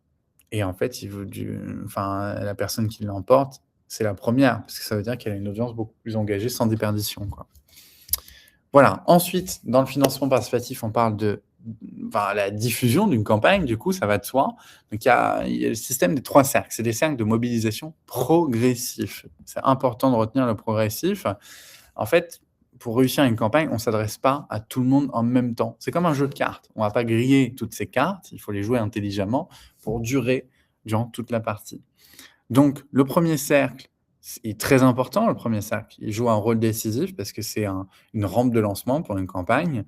Et en fait, la personne qui l'emporte, c'est la première, parce que ça veut dire qu'elle a une audience beaucoup plus engagée sans déperdition, quoi. Voilà. Ensuite, dans le financement participatif, on parle de la diffusion d'une campagne, du coup, ça va de soi. Donc, il y a le système des 3 cercles. C'est des cercles de mobilisation progressifs. C'est important de retenir le progressif. En fait, pour réussir une campagne, on ne s'adresse pas à tout le monde en même temps. C'est comme un jeu de cartes. On ne va pas griller toutes ces cartes, il faut les jouer intelligemment pour durer durant toute la partie. Donc le premier cercle est très important, le premier cercle. Il joue un rôle décisif parce que c'est une rampe de lancement pour une campagne.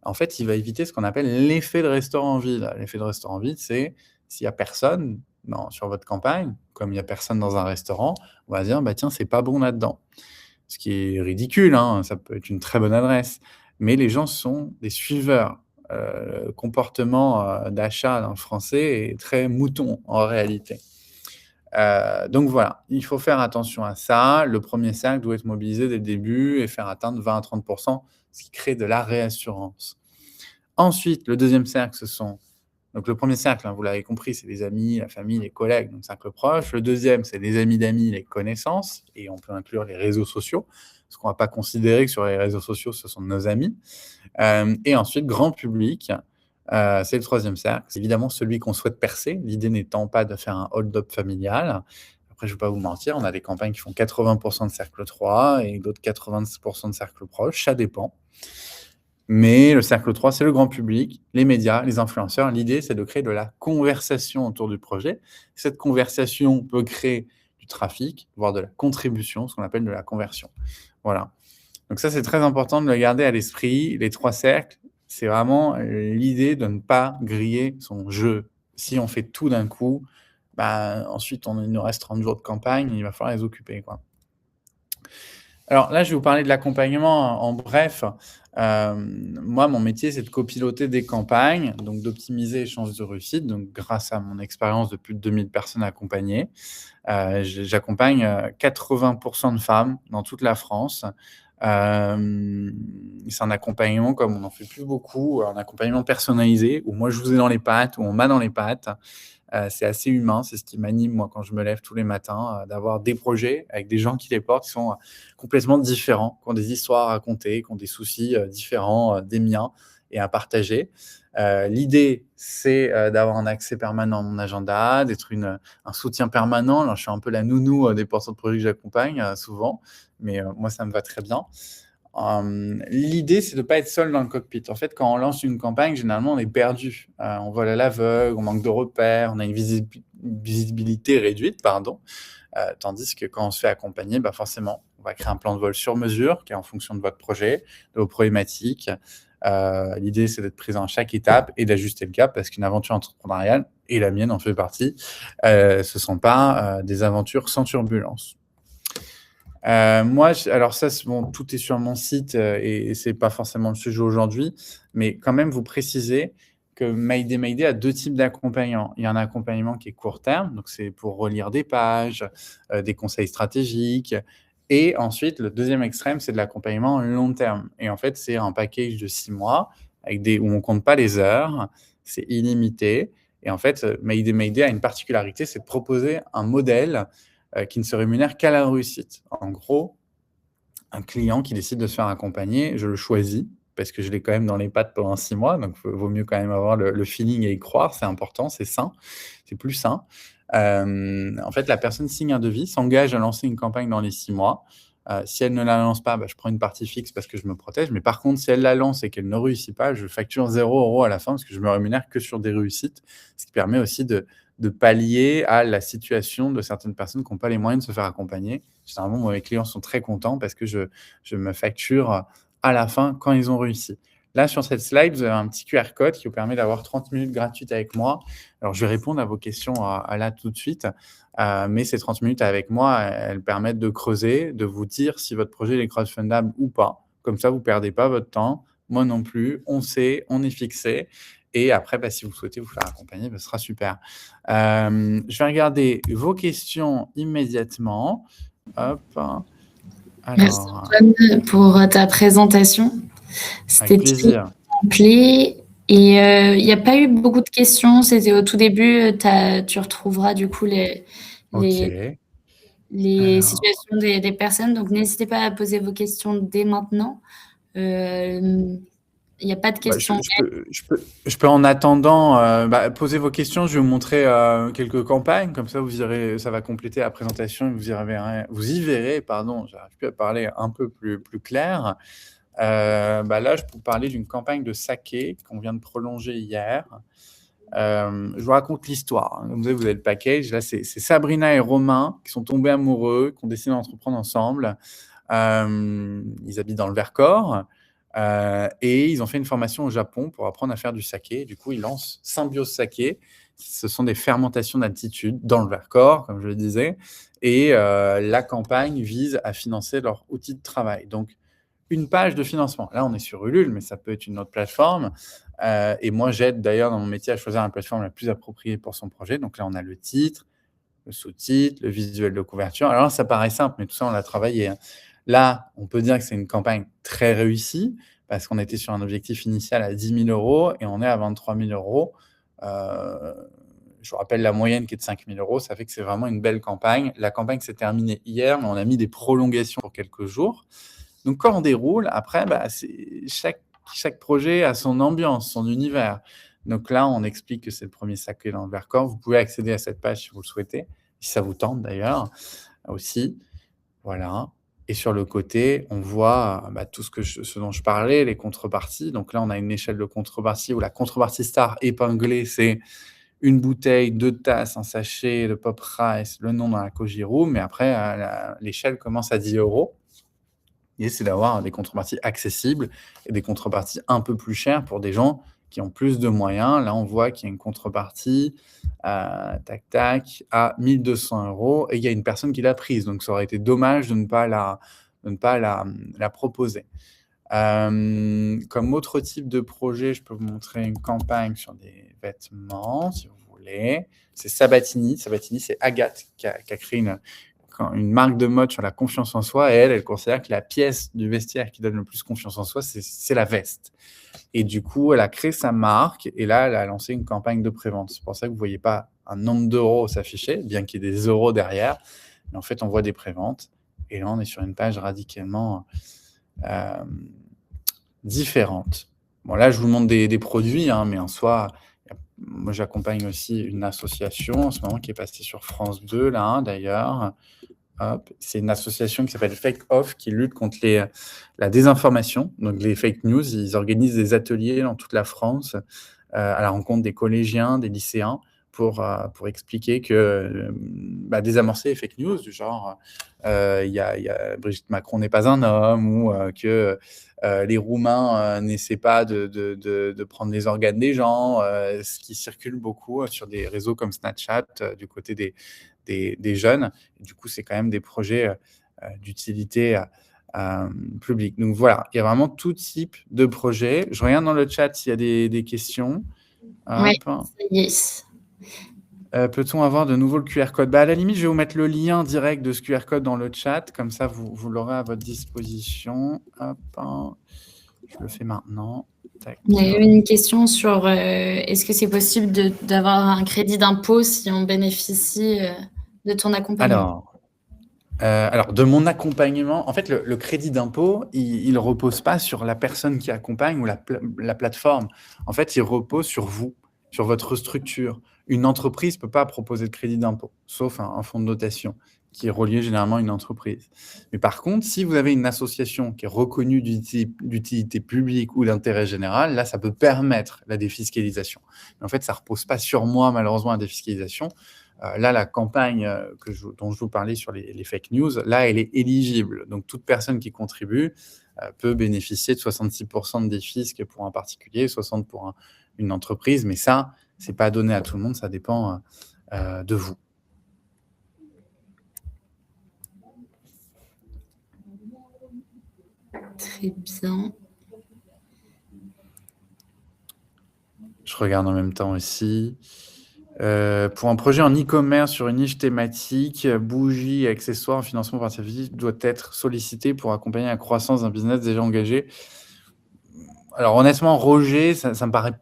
En fait, il va éviter ce qu'on appelle l'effet de restaurant vide. L'effet de restaurant vide, c'est s'il y a personne sur votre campagne, comme il y a personne dans un restaurant, on va dire: «Bah, tiens, c'est pas bon là-dedans». Ce qui est ridicule, hein, ça peut être une très bonne adresse, mais les gens sont des suiveurs. Le comportement, d'achat d'un Français est très mouton en réalité. Donc voilà, il faut faire attention à ça. Le premier cercle doit être mobilisé dès le début et faire atteindre 20 à 30, ce qui crée de la réassurance. Ensuite, le deuxième cercle, donc le premier cercle, hein, vous l'avez compris, c'est les amis, la famille, les collègues, donc cercle proche. Le deuxième, c'est les amis d'amis, les connaissances, et on peut inclure les réseaux sociaux, parce qu'on va pas considérer que sur les réseaux sociaux, ce sont nos amis. Et ensuite, grand public, c'est le troisième cercle. C'est évidemment celui qu'on souhaite percer, l'idée n'étant pas de faire un hold-up familial. Après, je ne vais pas vous mentir, on a des campagnes qui font 80 de cercle 3 et d'autres 90 de cercle proche, ça dépend. Mais le cercle 3, c'est le grand public, les médias, les influenceurs. L'idée, c'est de créer de la conversation autour du projet. Cette conversation peut créer du trafic, voire de la contribution, ce qu'on appelle de la conversion. Voilà. Donc ça, c'est très important de le garder à l'esprit. Les 3 cercles, c'est vraiment l'idée de ne pas griller son jeu. Si on fait tout d'un coup, bah, ensuite, il nous reste 30 jours de campagne, il va falloir les occuper, quoi. Alors là, je vais vous parler de l'accompagnement en bref. Moi, mon métier, c'est de copiloter des campagnes, donc d'optimiser les chances de réussite. Donc, grâce à mon expérience de plus de 2000 personnes accompagnées, j'accompagne 80 de femmes dans toute la France. C'est un accompagnement comme on n'en fait plus beaucoup, un accompagnement personnalisé où moi, je vous ai dans les pattes, où on m'a dans les pattes. C'est assez humain, c'est ce qui m'anime moi quand je me lève tous les matins, d'avoir des projets avec des gens qui les portent, qui sont complètement différents, qui ont des histoires à raconter, qui ont des soucis différents des miens et à partager. L'idée, c'est d'avoir un accès permanent à mon agenda, d'être un soutien permanent. Alors, je suis un peu la nounou des porteurs de projets que j'accompagne souvent, mais moi, ça me va très bien. L'idée, c'est de ne pas être seul dans le cockpit. En fait, quand on lance une campagne, généralement, on est perdu. On vole à l'aveugle, on manque de repères, on a une visibilité réduite, pardon. Tandis que quand on se fait accompagner, bah forcément, on va créer un plan de vol sur mesure qui est en fonction de votre projet, de vos problématiques. L'idée, c'est d'être présent à chaque étape et d'ajuster le cap parce qu'une aventure entrepreneuriale, et la mienne en fait partie, ce ne sont pas des aventures sans turbulence. Moi, alors ça, bon, tout est sur mon site et c'est pas forcément le sujet aujourd'hui, mais quand même vous préciser que Mayday a 2 types d'accompagnement. Il y a un accompagnement qui est court terme, donc c'est pour relire des pages, des conseils stratégiques, et ensuite le deuxième extrême, c'est de l'accompagnement long terme, et en fait, c'est un package de 6 mois où on compte pas les heures, c'est illimité, et en fait, Mayday a une particularité, c'est de proposer un modèle qui ne se rémunère qu'à la réussite. En gros, un client qui décide de se faire accompagner, je le choisis parce que je l'ai quand même dans les pattes pendant 6 mois, donc vaut mieux quand même avoir le feeling et y croire, c'est important, c'est sain, c'est plus sain. En fait, la personne signe un devis, s'engage à lancer une campagne dans les 6 mois. Si elle ne la lance pas, bah, je prends une partie fixe parce que je me protège, mais par contre, si elle la lance et qu'elle ne réussit pas, je facture 0 € à la fin parce que je me rémunère que sur des réussites, ce qui permet aussi de pallier à la situation de certaines personnes qui n'ont pas les moyens de se faire accompagner. Généralement, moi, mes clients sont très contents parce que je me facture à la fin quand ils ont réussi. Là, sur cette slide, vous avez un petit QR code qui vous permet d'avoir 30 minutes gratuites avec moi. Alors, je vais répondre à vos questions là tout de suite, mais ces 30 minutes avec moi, elles permettent de creuser, de vous dire si votre projet est crowdfundable ou pas. Comme ça, vous ne perdez pas votre temps, moi non plus. On sait, on est fixé. Et après, bah, si vous souhaitez vous faire accompagner, bah, ce sera super. Je vais regarder vos questions immédiatement. Hop. Merci Alors, Antoine pour ta présentation. avec C'était très plaisir. complet et il n'y a pas eu beaucoup de questions, c'était au tout début. Tu retrouveras du coup les OK. les Alors, situations des personnes, donc n'hésitez pas à poser vos questions dès maintenant. Il n'y a pas de bah, questions. je peux en attendant, bah, poser vos questions. Je vais vous montrer quelques campagnes, comme ça vous irez, ça va compléter la présentation et vous y verrez, pardon, j'arrive plus à parler un peu plus clair. Bah là, je peux vous parler d'une campagne de saké qu'on vient de prolonger hier. Je vous raconte l'histoire, hein. Comme vous avez le package. Là, c'est Sabrina et Romain qui sont tombés amoureux, qui ont décidé d'entreprendre ensemble. Ils habitent dans le Vercors, et ils ont fait une formation au Japon pour apprendre à faire du saké. Du coup, ils lancent Symbiose Saké. Ce sont des fermentations d'altitude dans le Vercors, comme je le disais, et la campagne vise à financer leur outil de travail. Donc, une page de financement. Là, on est sur Ulule, mais ça peut être une autre plateforme. Et moi, j'aide d'ailleurs dans mon métier à choisir la plateforme la plus appropriée pour son projet. Donc là, on a le titre, le sous-titre, le visuel de couverture. Alors, ça paraît simple, mais tout ça, on l'a travaillé, hein. Là, on peut dire que c'est une campagne très réussie parce qu'on était sur un objectif initial à 10 000 € et on est à 23 000 €. Je vous rappelle la moyenne qui est de 5 000 €. Ça fait que c'est vraiment une belle campagne. La campagne s'est terminée hier, mais on a mis des prolongations pour quelques jours. Donc, quand on déroule, après, chaque projet a son ambiance, son univers. Donc là, on explique que c'est le premier saké dans le Vercors. Vous pouvez accéder à cette page si vous le souhaitez, si ça vous tente d'ailleurs aussi. Voilà. Et sur le côté, on voit tout ce dont je parlais, les contreparties. Donc là, on a une échelle de contrepartie où la contrepartie star épinglée, c'est une bouteille, 2 tasses, un sachet de Pop Rice, le nom dans la Koji Room. Mais après, l'échelle commence à 10 €. L'idée, c'est d'avoir des contreparties accessibles et des contreparties un peu plus chères pour des gens qui ont plus de moyens. Là, on voit qu'il y a une contrepartie, tac, tac, à 1 200 € et il y a une personne qui l'a prise. Donc, ça aurait été dommage de ne pas la proposer. Comme autre type de projet, je peux vous montrer une campagne sur des vêtements, si vous voulez. C'est Sabatini. Sabatini, c'est Agathe qui a créé une marque de mode sur la confiance en soi, et elle considère que la pièce du vestiaire qui donne le plus confiance en soi, c'est la veste. Et du coup, elle a créé sa marque et là, elle a lancé une campagne de prévente. C'est pour ça que vous ne voyez pas un nombre d'euros s'afficher, bien qu'il y ait des euros derrière. Mais en fait, on voit des préventes. Et là, on est sur une page radicalement différente. Bon, là, je vous montre des produits, hein, mais en soi, moi, j'accompagne aussi une association en ce moment qui est passée sur France 2, là, hein, d'ailleurs. Hop, c'est une association qui s'appelle Fake Off, qui lutte contre la désinformation, donc les fake news. Ils organisent des ateliers dans toute la France à la rencontre des collégiens, des lycéens, pour expliquer que désamorcer les fake news, du genre il y a Brigitte Macron n'est pas un homme, ou que les Roumains n'essaient pas de prendre les organes des gens, ce qui circule beaucoup sur des réseaux comme Snapchat du côté des jeunes. Et du coup, c'est quand même des projets d'utilité publique. Donc voilà, il y a vraiment tout type de projet. Je regarde dans le chat s'il y a des questions. Oui, Hop. ça y est. Peut-on avoir de nouveau le QR code? À la limite, je vais vous mettre le lien direct de ce QR code dans le chat, comme ça vous l'aurez à votre disposition. Hop, hein. Je le fais maintenant. Tac. Il y a eu une question sur est-ce que c'est possible d'avoir un crédit d'impôt si on bénéficie de ton accompagnement? Alors, de mon accompagnement, en fait, le crédit d'impôt, il ne repose pas sur la personne qui accompagne ou la plateforme. En fait, il repose sur vous, sur votre structure. Une entreprise ne peut pas proposer de crédit d'impôt, sauf un fonds de dotation qui est relié généralement à une entreprise. Mais par contre, si vous avez une association qui est reconnue d'utilité publique ou d'intérêt général, là, ça peut permettre la défiscalisation. Mais en fait, ça ne repose pas sur moi, malheureusement, la défiscalisation. Là, la campagne dont je vous parlais sur les fake news, là, elle est éligible. Donc, toute personne qui contribue peut bénéficier de 66% de défisque pour un particulier, 60% pour une entreprise. Mais ça, ce n'est pas donné à tout le monde, ça dépend de vous. Très bien. Je regarde en même temps aussi. Pour un projet en e-commerce sur une niche thématique, bougies, accessoires, financement participatif doit être sollicité pour accompagner la croissance d'un business déjà engagé. Alors honnêtement, Roger, ça ne me paraît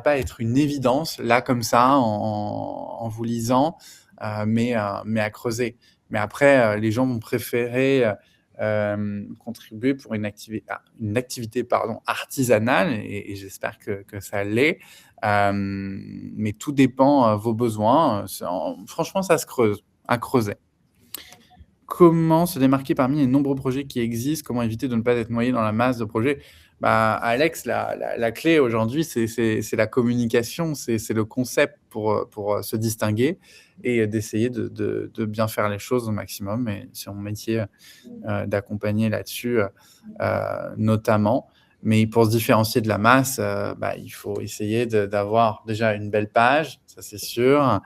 pas être une évidence, là, comme ça, en vous lisant, mais à creuser. Mais après, les gens vont préférer contribuer pour une activité artisanale, et j'espère que ça l'est. Mais tout dépend vos besoins. Franchement, ça se creuse, à creuser. Comment se démarquer parmi les nombreux projets qui existent? Comment éviter de ne pas être noyé dans la masse de projets? Bah, Alex, la clé aujourd'hui, c'est la communication, c'est le concept pour se distinguer et d'essayer de bien faire les choses au maximum. Et c'est mon métier d'accompagner là-dessus, notamment. Mais pour se différencier de la masse, bah, il faut essayer d'avoir déjà une belle page, ça c'est sûr,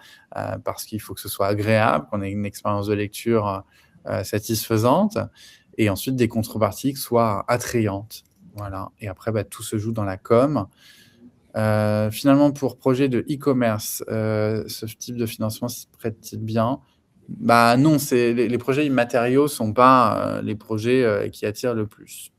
parce qu'il faut que ce soit agréable, qu'on ait une expérience de lecture satisfaisante, et ensuite des contreparties qui soient attrayantes. Voilà. Et après, bah, tout se joue dans la com. Finalement, pour projet de e-commerce, ce type de financement se prête-t-il bien? Bah non, les projets immatériaux sont pas les projets qui attirent le plus.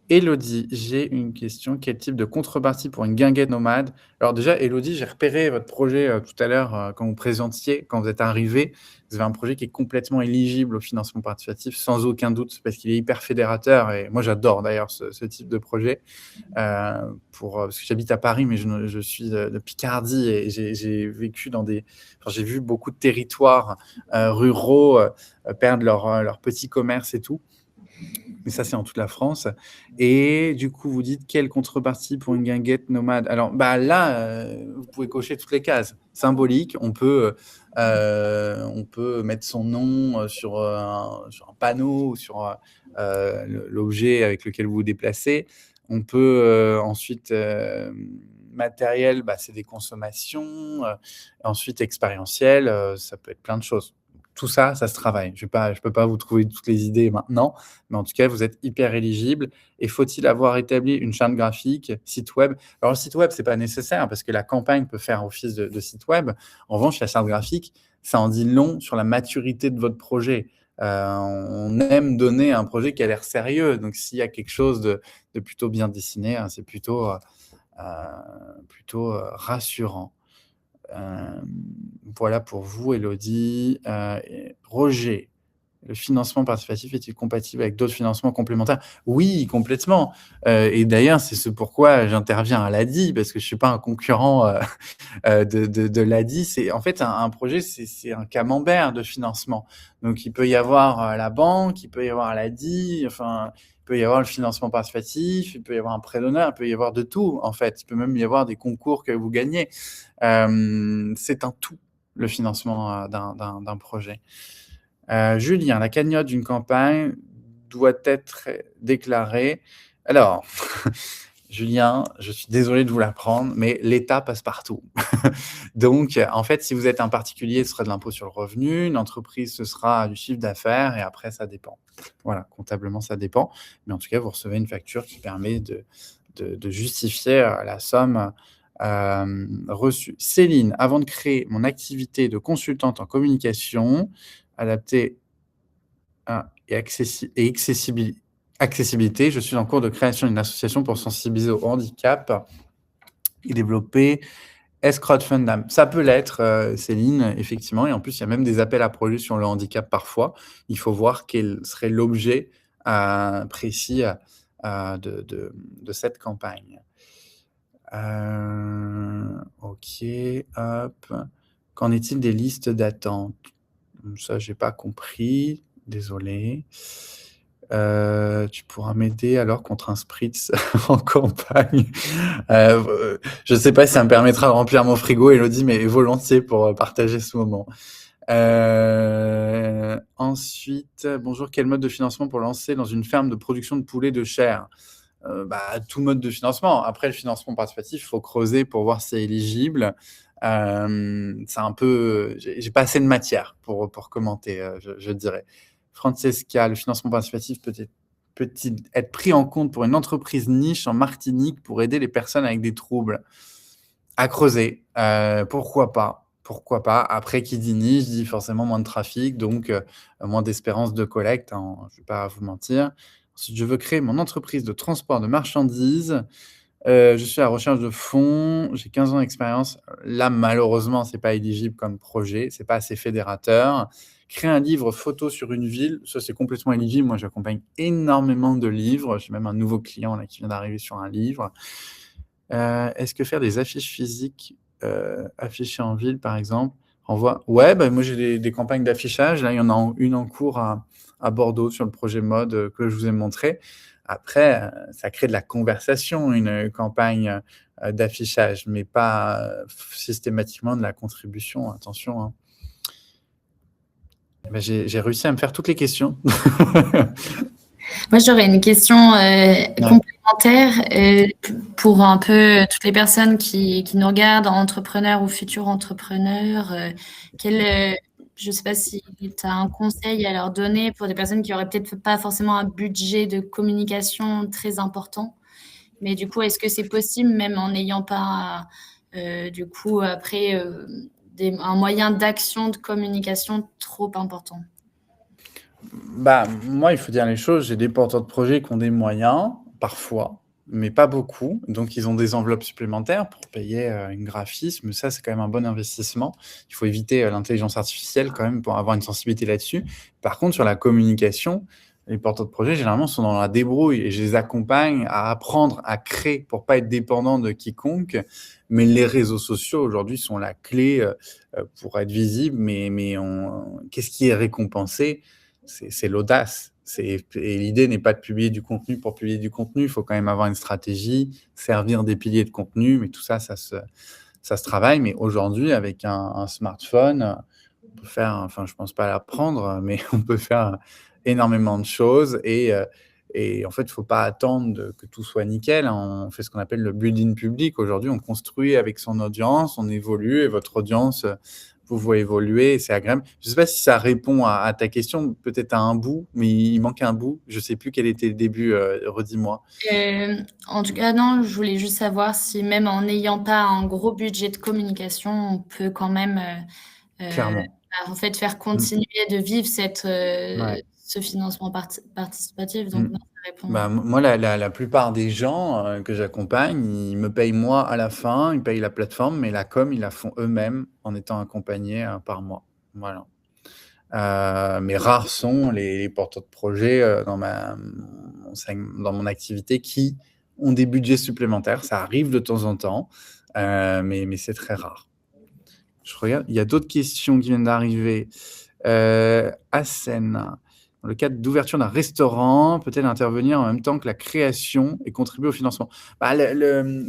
Élodie, j'ai une question. Quel type de contrepartie pour une guinguette nomade? Alors déjà, Élodie, j'ai repéré votre projet tout à l'heure quand vous présentiez, quand vous êtes arrivé. Vous avez un projet qui est complètement éligible au financement participatif, sans aucun doute, parce qu'il est hyper fédérateur. Et moi, j'adore d'ailleurs ce type de projet. Parce que j'habite à Paris, mais je suis de Picardie et j'ai vécu j'ai vu beaucoup de territoires ruraux perdre leur petit commerce et tout. Mais ça, c'est en toute la France. Et du coup, vous dites quelle contrepartie pour une guinguette nomade? Alors, bah là, vous pouvez cocher toutes les cases. Symbolique, on peut mettre son nom sur un panneau ou sur l'objet avec lequel vous vous déplacez. On peut ensuite matériel, bah, c'est des consommations. Ensuite, expérientiel, ça peut être plein de choses. Tout ça, ça se travaille. Je peux pas vous trouver toutes les idées maintenant, mais en tout cas, vous êtes hyper éligible. Et faut-il avoir établi une charte graphique, site web? Alors, le site web, c'est pas nécessaire parce que la campagne peut faire office de site web. En revanche, la charte graphique, ça en dit long sur la maturité de votre projet. On aime donner un projet qui a l'air sérieux. Donc, s'il y a quelque chose de plutôt bien dessiné, hein, c'est plutôt rassurant. Voilà pour vous, Élodie. Roger, le financement participatif est-il compatible avec d'autres financements complémentaires? Oui, complètement. Et d'ailleurs, c'est ce pourquoi j'interviens à l'ADI, parce que je ne suis pas un concurrent de l'ADI. C'est en fait un projet, c'est un camembert de financement. Donc, il peut y avoir la banque, il peut y avoir l'ADI, enfin, il peut y avoir le financement participatif, il peut y avoir un prêt d'honneur, il peut y avoir de tout, en fait. Il peut même y avoir des concours que vous gagnez. C'est un tout, le financement d'un projet. Julien, la cagnotte d'une campagne doit être déclarée. Alors, Julien, je suis désolé de vous l'apprendre, mais l'État passe partout. Donc, en fait, si vous êtes un particulier, ce sera de l'impôt sur le revenu. Une entreprise, ce sera du chiffre d'affaires. Et après, ça dépend. Voilà, comptablement, ça dépend. Mais en tout cas, vous recevez une facture qui permet de justifier la somme reçue. Céline, avant de créer mon activité de consultante en communication, adaptée et accessibilité, je suis en cours de création d'une association pour sensibiliser au handicap et développer S-Crowdfundam. Ça peut l'être, Céline, effectivement. Et en plus, il y a même des appels à projets sur le handicap parfois. Il faut voir quel serait l'objet précis de cette campagne. Ok, hop. Qu'en est-il des listes d'attente? Ça, j'ai pas compris. Désolé. Tu pourras m'aider alors contre un spritz en campagne. Je sais pas si ça me permettra de remplir mon frigo, Élodie, mais volontiers pour partager ce moment. Ensuite, bonjour, quel mode de financement pour lancer dans une ferme de production de poulet de chair? Bah, tout mode de financement. Après, le financement participatif, il faut creuser pour voir si c'est éligible. C'est un peu, j'ai pas assez de matière pour commenter, je dirais. Francesca, le financement participatif peut-il être pris en compte pour une entreprise niche en Martinique pour aider les personnes avec des troubles? À creuser. Pourquoi pas? Pourquoi pas? Après, qui dit niche dit forcément moins de trafic, donc moins d'espérance de collecte, hein, je vais pas vous mentir. Ensuite, je veux créer mon entreprise de transport de marchandises. Je suis à la recherche de fonds, j'ai 15 ans d'expérience. Là, malheureusement, c'est pas éligible comme projet, c'est pas assez fédérateur. Créer un livre photo sur une ville, ça, c'est complètement éligible. Moi, j'accompagne énormément de livres. J'ai même un nouveau client là qui vient d'arriver sur un livre. Est-ce que faire des affiches physiques, affichées en ville, par exemple, renvoie? Ouais, bah, moi, j'ai des campagnes d'affichage. Là, il y en a une en cours à à Bordeaux sur le projet mode, que je vous ai montré. Après, ça crée de la conversation, une campagne, d'affichage, mais pas, systématiquement de la contribution, attention, hein. Bah, j'ai réussi à me faire toutes les questions. Moi, j'aurais une question Ouais. complémentaire pour un peu toutes les personnes qui nous regardent, entrepreneurs ou futurs entrepreneurs. Je ne sais pas si tu as un conseil à leur donner pour des personnes qui auraient peut-être pas forcément un budget de communication très important. Mais du coup, est-ce que c'est possible, même en n'ayant pas, du coup, après, un moyen d'action, de communication trop important? Bah, moi, il faut dire les choses, j'ai des porteurs de projets qui ont des moyens, parfois, mais pas beaucoup. Donc, ils ont des enveloppes supplémentaires pour payer une graphiste, mais ça, c'est quand même un bon investissement. Il faut éviter l'intelligence artificielle quand même pour avoir une sensibilité là-dessus. Par contre, sur la communication, les porteurs de projets, généralement, sont dans la débrouille et je les accompagne à apprendre à créer pour pas être dépendant de quiconque. Mais les réseaux sociaux, aujourd'hui, sont la clé pour être visible. Qu'est-ce qui est récompensé? C'est l'audace. Et l'idée n'est pas de publier du contenu pour publier du contenu. Il faut quand même avoir une stratégie, servir des piliers de contenu, mais tout ça, ça se travaille. Mais aujourd'hui, avec un smartphone, on peut faire, enfin, je pense pas l'apprendre, mais on peut faire énormément de choses. Et en fait, il faut pas attendre que tout soit nickel. On fait ce qu'on appelle le building public. Aujourd'hui, on construit avec son audience, on évolue, et votre audience vous voyez évoluer, c'est agréable. Je ne sais pas si ça répond à ta question, peut-être à un bout, mais il manque un bout. Je ne sais plus quel était le début, redis-moi. En tout cas, non, je voulais juste savoir si même en n'ayant pas un gros budget de communication, on peut quand même, Clairement. en fait, faire Mmh. continuer de vivre Ouais. ce financement participatif. Donc Mmh. non, ça répond. Bah, moi, la plupart des gens, que j'accompagne, ils me payent moi à la fin, ils payent la plateforme, mais la com, ils la font eux-mêmes en étant accompagnés, par mois. Voilà. Mais rares sont les porteurs de projets, dans mon activité qui ont des budgets supplémentaires. Ça arrive de temps en temps, mais c'est très rare. Je regarde, il y a d'autres questions qui viennent d'arriver. Hassen, dans le cadre d'ouverture d'un restaurant, peut-elle intervenir en même temps que la création et contribuer au financement? Bah,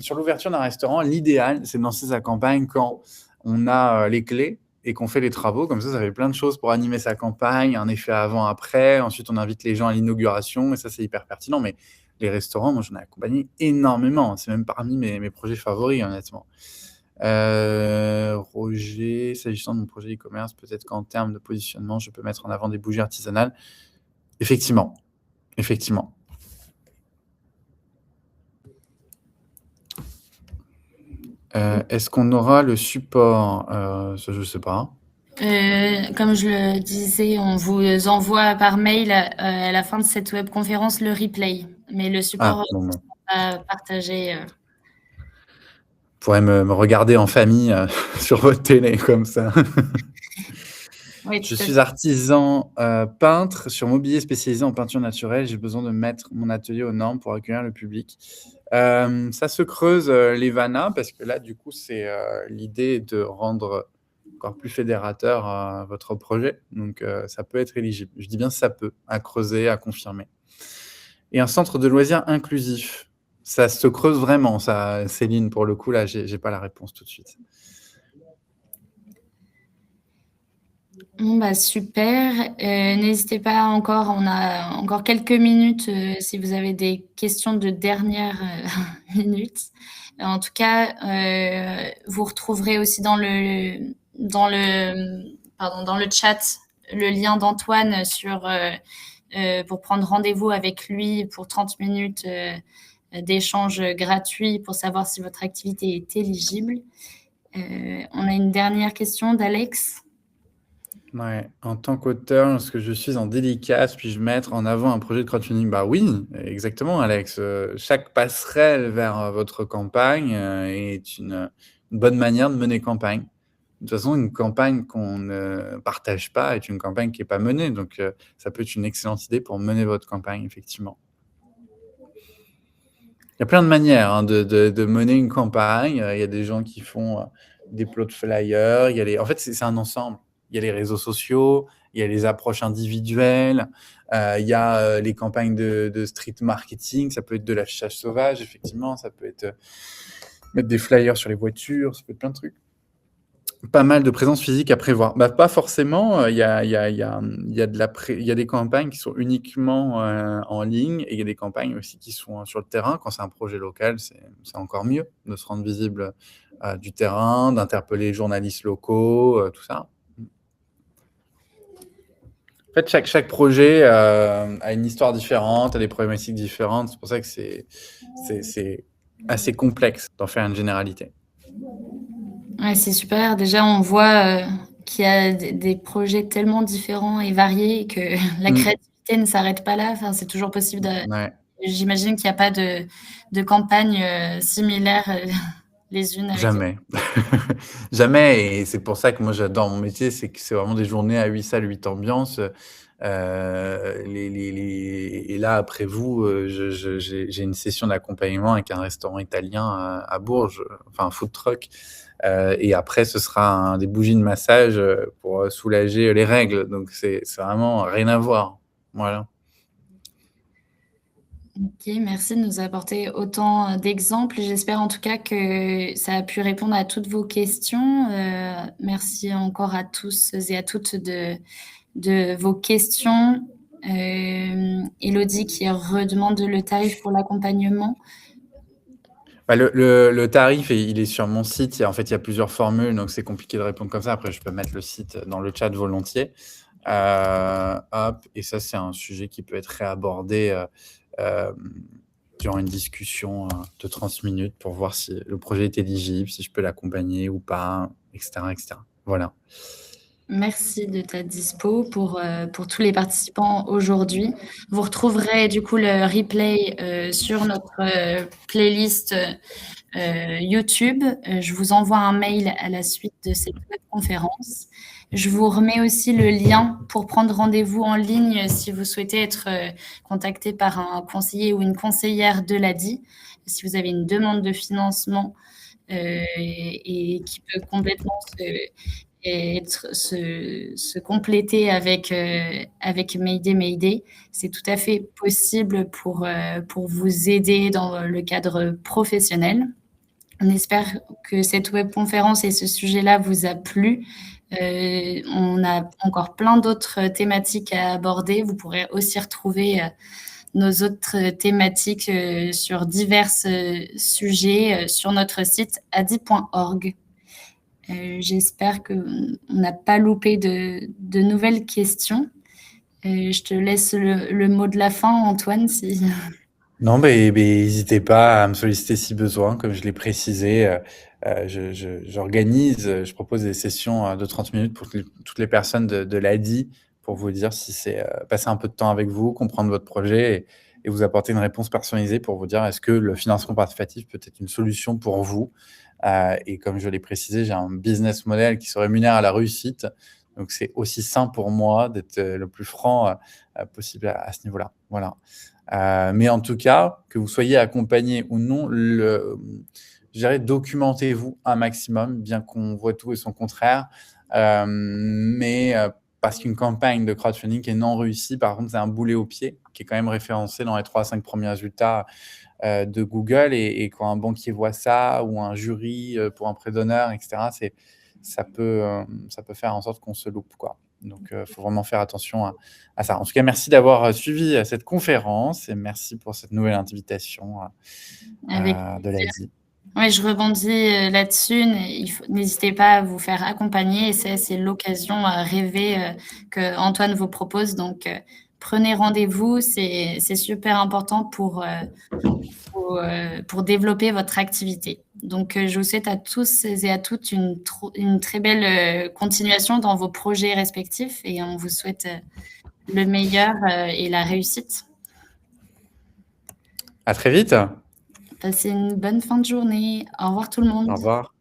sur l'ouverture d'un restaurant, l'idéal, c'est de lancer sa campagne quand on a les clés et qu'on fait les travaux. Comme ça fait plein de choses pour animer sa campagne, un effet avant-après. Ensuite, on invite les gens à l'inauguration et ça, c'est hyper pertinent. Mais les restaurants, moi, j'en ai accompagné énormément. C'est même parmi mes projets favoris, honnêtement. Roger, s'agissant de mon projet e-commerce, peut-être qu'en termes de positionnement, je peux mettre en avant des bougies artisanales. Effectivement, effectivement. Est-ce qu'on aura le support? Ça, je sais pas. Comme je le disais, on vous envoie par mail, à la fin de cette webconférence le replay, mais le support, Ah, bon, sera partagé. vous pourrez me regarder en famille, sur votre télé comme ça. Oui, Je tout à suis artisan, peintre sur mobilier spécialisé en peinture naturelle. J'ai besoin de mettre mon atelier aux normes pour accueillir le public. Ça se creuse, les vannas parce que là, du coup, c'est, l'idée de rendre encore plus fédérateur, votre projet. Donc, ça peut être éligible. Je dis bien ça peut, à creuser, à confirmer. Et un centre de loisirs inclusif, ça se creuse vraiment ça, Céline, pour le coup, là, j'ai pas la réponse tout de suite. Bon, bah, super. N'hésitez pas encore, on a encore quelques minutes, si vous avez des questions de dernière, minute. En tout cas, vous retrouverez aussi dans le chat, le lien d'Antoine pour prendre rendez-vous avec lui pour 30 minutes, d'échange gratuit pour savoir si votre activité est éligible. On a une dernière question d'Alex. Ouais, en tant qu'auteur, lorsque je suis en dédicace, puis-je mettre en avant un projet de crowdfunding? Bah oui, exactement, Alex. Chaque passerelle vers votre campagne est une bonne manière de mener campagne. De toute façon, une campagne qu'on ne partage pas est une campagne qui n'est pas menée. Donc, ça peut être une excellente idée pour mener votre campagne, effectivement. Il y a plein de manières de mener une campagne. Il y a des gens qui font des plots de flyers. En fait, c'est un ensemble. il y a les réseaux sociaux, il y a les approches individuelles, il y a les campagnes de street marketing, ça peut être de l'affichage sauvage, effectivement, ça peut être mettre des flyers sur les voitures, ça peut être plein de trucs. Pas mal de présence physique à prévoir. Bah, pas forcément, il y a il y a des campagnes qui sont uniquement, en ligne et il y a des campagnes aussi qui sont, sur le terrain. Quand c'est un projet local, c'est encore mieux de se rendre visible, du terrain, d'interpeller les journalistes locaux, tout ça. En fait, chaque projet, a une histoire différente, a des problématiques différentes. C'est pour ça que c'est assez complexe d'en faire une généralité. Ouais, c'est super. Déjà, on voit, qu'il y a des projets tellement différents et variés et que la Mmh. créativité ne s'arrête pas là. Enfin, c'est toujours possible de Ouais. j'imagine qu'il y a pas de campagnes, similaires, les unes avec les Jamais. Jamais et c'est pour ça que moi j'adore mon métier, c'est que c'est vraiment des journées à 8 salles, 8 ambiances, les et là après vous, j'ai une session d'accompagnement avec un restaurant italien à Bourges, enfin un food truck, et après ce sera des bougies de massage, pour, soulager les règles, donc c'est vraiment rien à voir. Voilà. OK, merci de nous apporter autant, d'exemples. J'espère en tout cas que ça a pu répondre à toutes vos questions. Merci encore à tous et à toutes de vos questions. Élodie qui redemande le tarif pour l'accompagnement. Bah, le tarif, il est sur mon site. Il y a plusieurs formules, donc c'est compliqué de répondre comme ça. Après, je peux mettre le site dans le chat volontiers. Hop, et ça, c'est un sujet qui peut être réabordé durant une discussion de 30 minutes pour voir si le projet est éligible, si je peux l'accompagner ou pas, etc., etc. Voilà. Merci de ta dispo pour tous les participants aujourd'hui. Vous retrouverez du coup le replay, sur notre, playlist, YouTube. Je vous envoie un mail à la suite de cette webconférence. Je vous remets aussi le lien pour prendre rendez-vous en ligne si vous souhaitez être, contacté par un conseiller ou une conseillère de l'ADI. Si vous avez une demande de financement, et qui peut complètement se compléter avec Mayday Mayday. C'est tout à fait possible pour vous aider dans le cadre professionnel. On espère que cette webconférence et ce sujet-là vous a plu. On a encore plein d'autres thématiques à aborder. Vous pourrez aussi retrouver nos autres thématiques sur divers sujets sur notre site adi.org. J'espère qu'on n'a pas loupé de nouvelles questions. Je te laisse le mot de la fin, Antoine, si... Non, mais n'hésitez pas à me solliciter si besoin. Comme je l'ai précisé, j'organise, je propose des sessions de 30 minutes pour toutes les personnes de l'ADI pour vous dire si c'est passer un peu de temps avec vous, comprendre votre projet et vous apporter une réponse personnalisée pour vous dire est-ce que le financement participatif peut être une solution pour vous. Et comme je l'ai précisé, j'ai un business model qui se rémunère à la réussite. Donc, c'est aussi sain pour moi d'être le plus franc possible à ce niveau-là. Voilà. Mais en tout cas, que vous soyez accompagné ou non, je dirais documentez-vous un maximum, bien qu'on voit tout et son contraire. Mais parce qu'une campagne de crowdfunding qui est non réussie, par contre, c'est un boulet au pied qui est quand même référencé dans les 3 à 5 premiers résultats de Google. Et quand un banquier voit ça ou un jury pour un prêt d'honneur, etc., ça peut faire en sorte qu'on se loupe, quoi. Donc, il faut vraiment faire attention à ça. En tout cas, merci d'avoir suivi cette conférence et merci pour cette nouvelle invitation Avec de l'ADI. Oui, je rebondis là-dessus. N'hésitez pas à vous faire accompagner. Et c'est l'occasion rêvée que Antoine vous propose. Donc, prenez rendez-vous. C'est super important pour développer votre activité. Donc, je vous souhaite à tous et à toutes une très belle continuation dans vos projets respectifs et on vous souhaite le meilleur et la réussite. À très vite. Passez une bonne fin de journée. Au revoir tout le Au monde. revoir.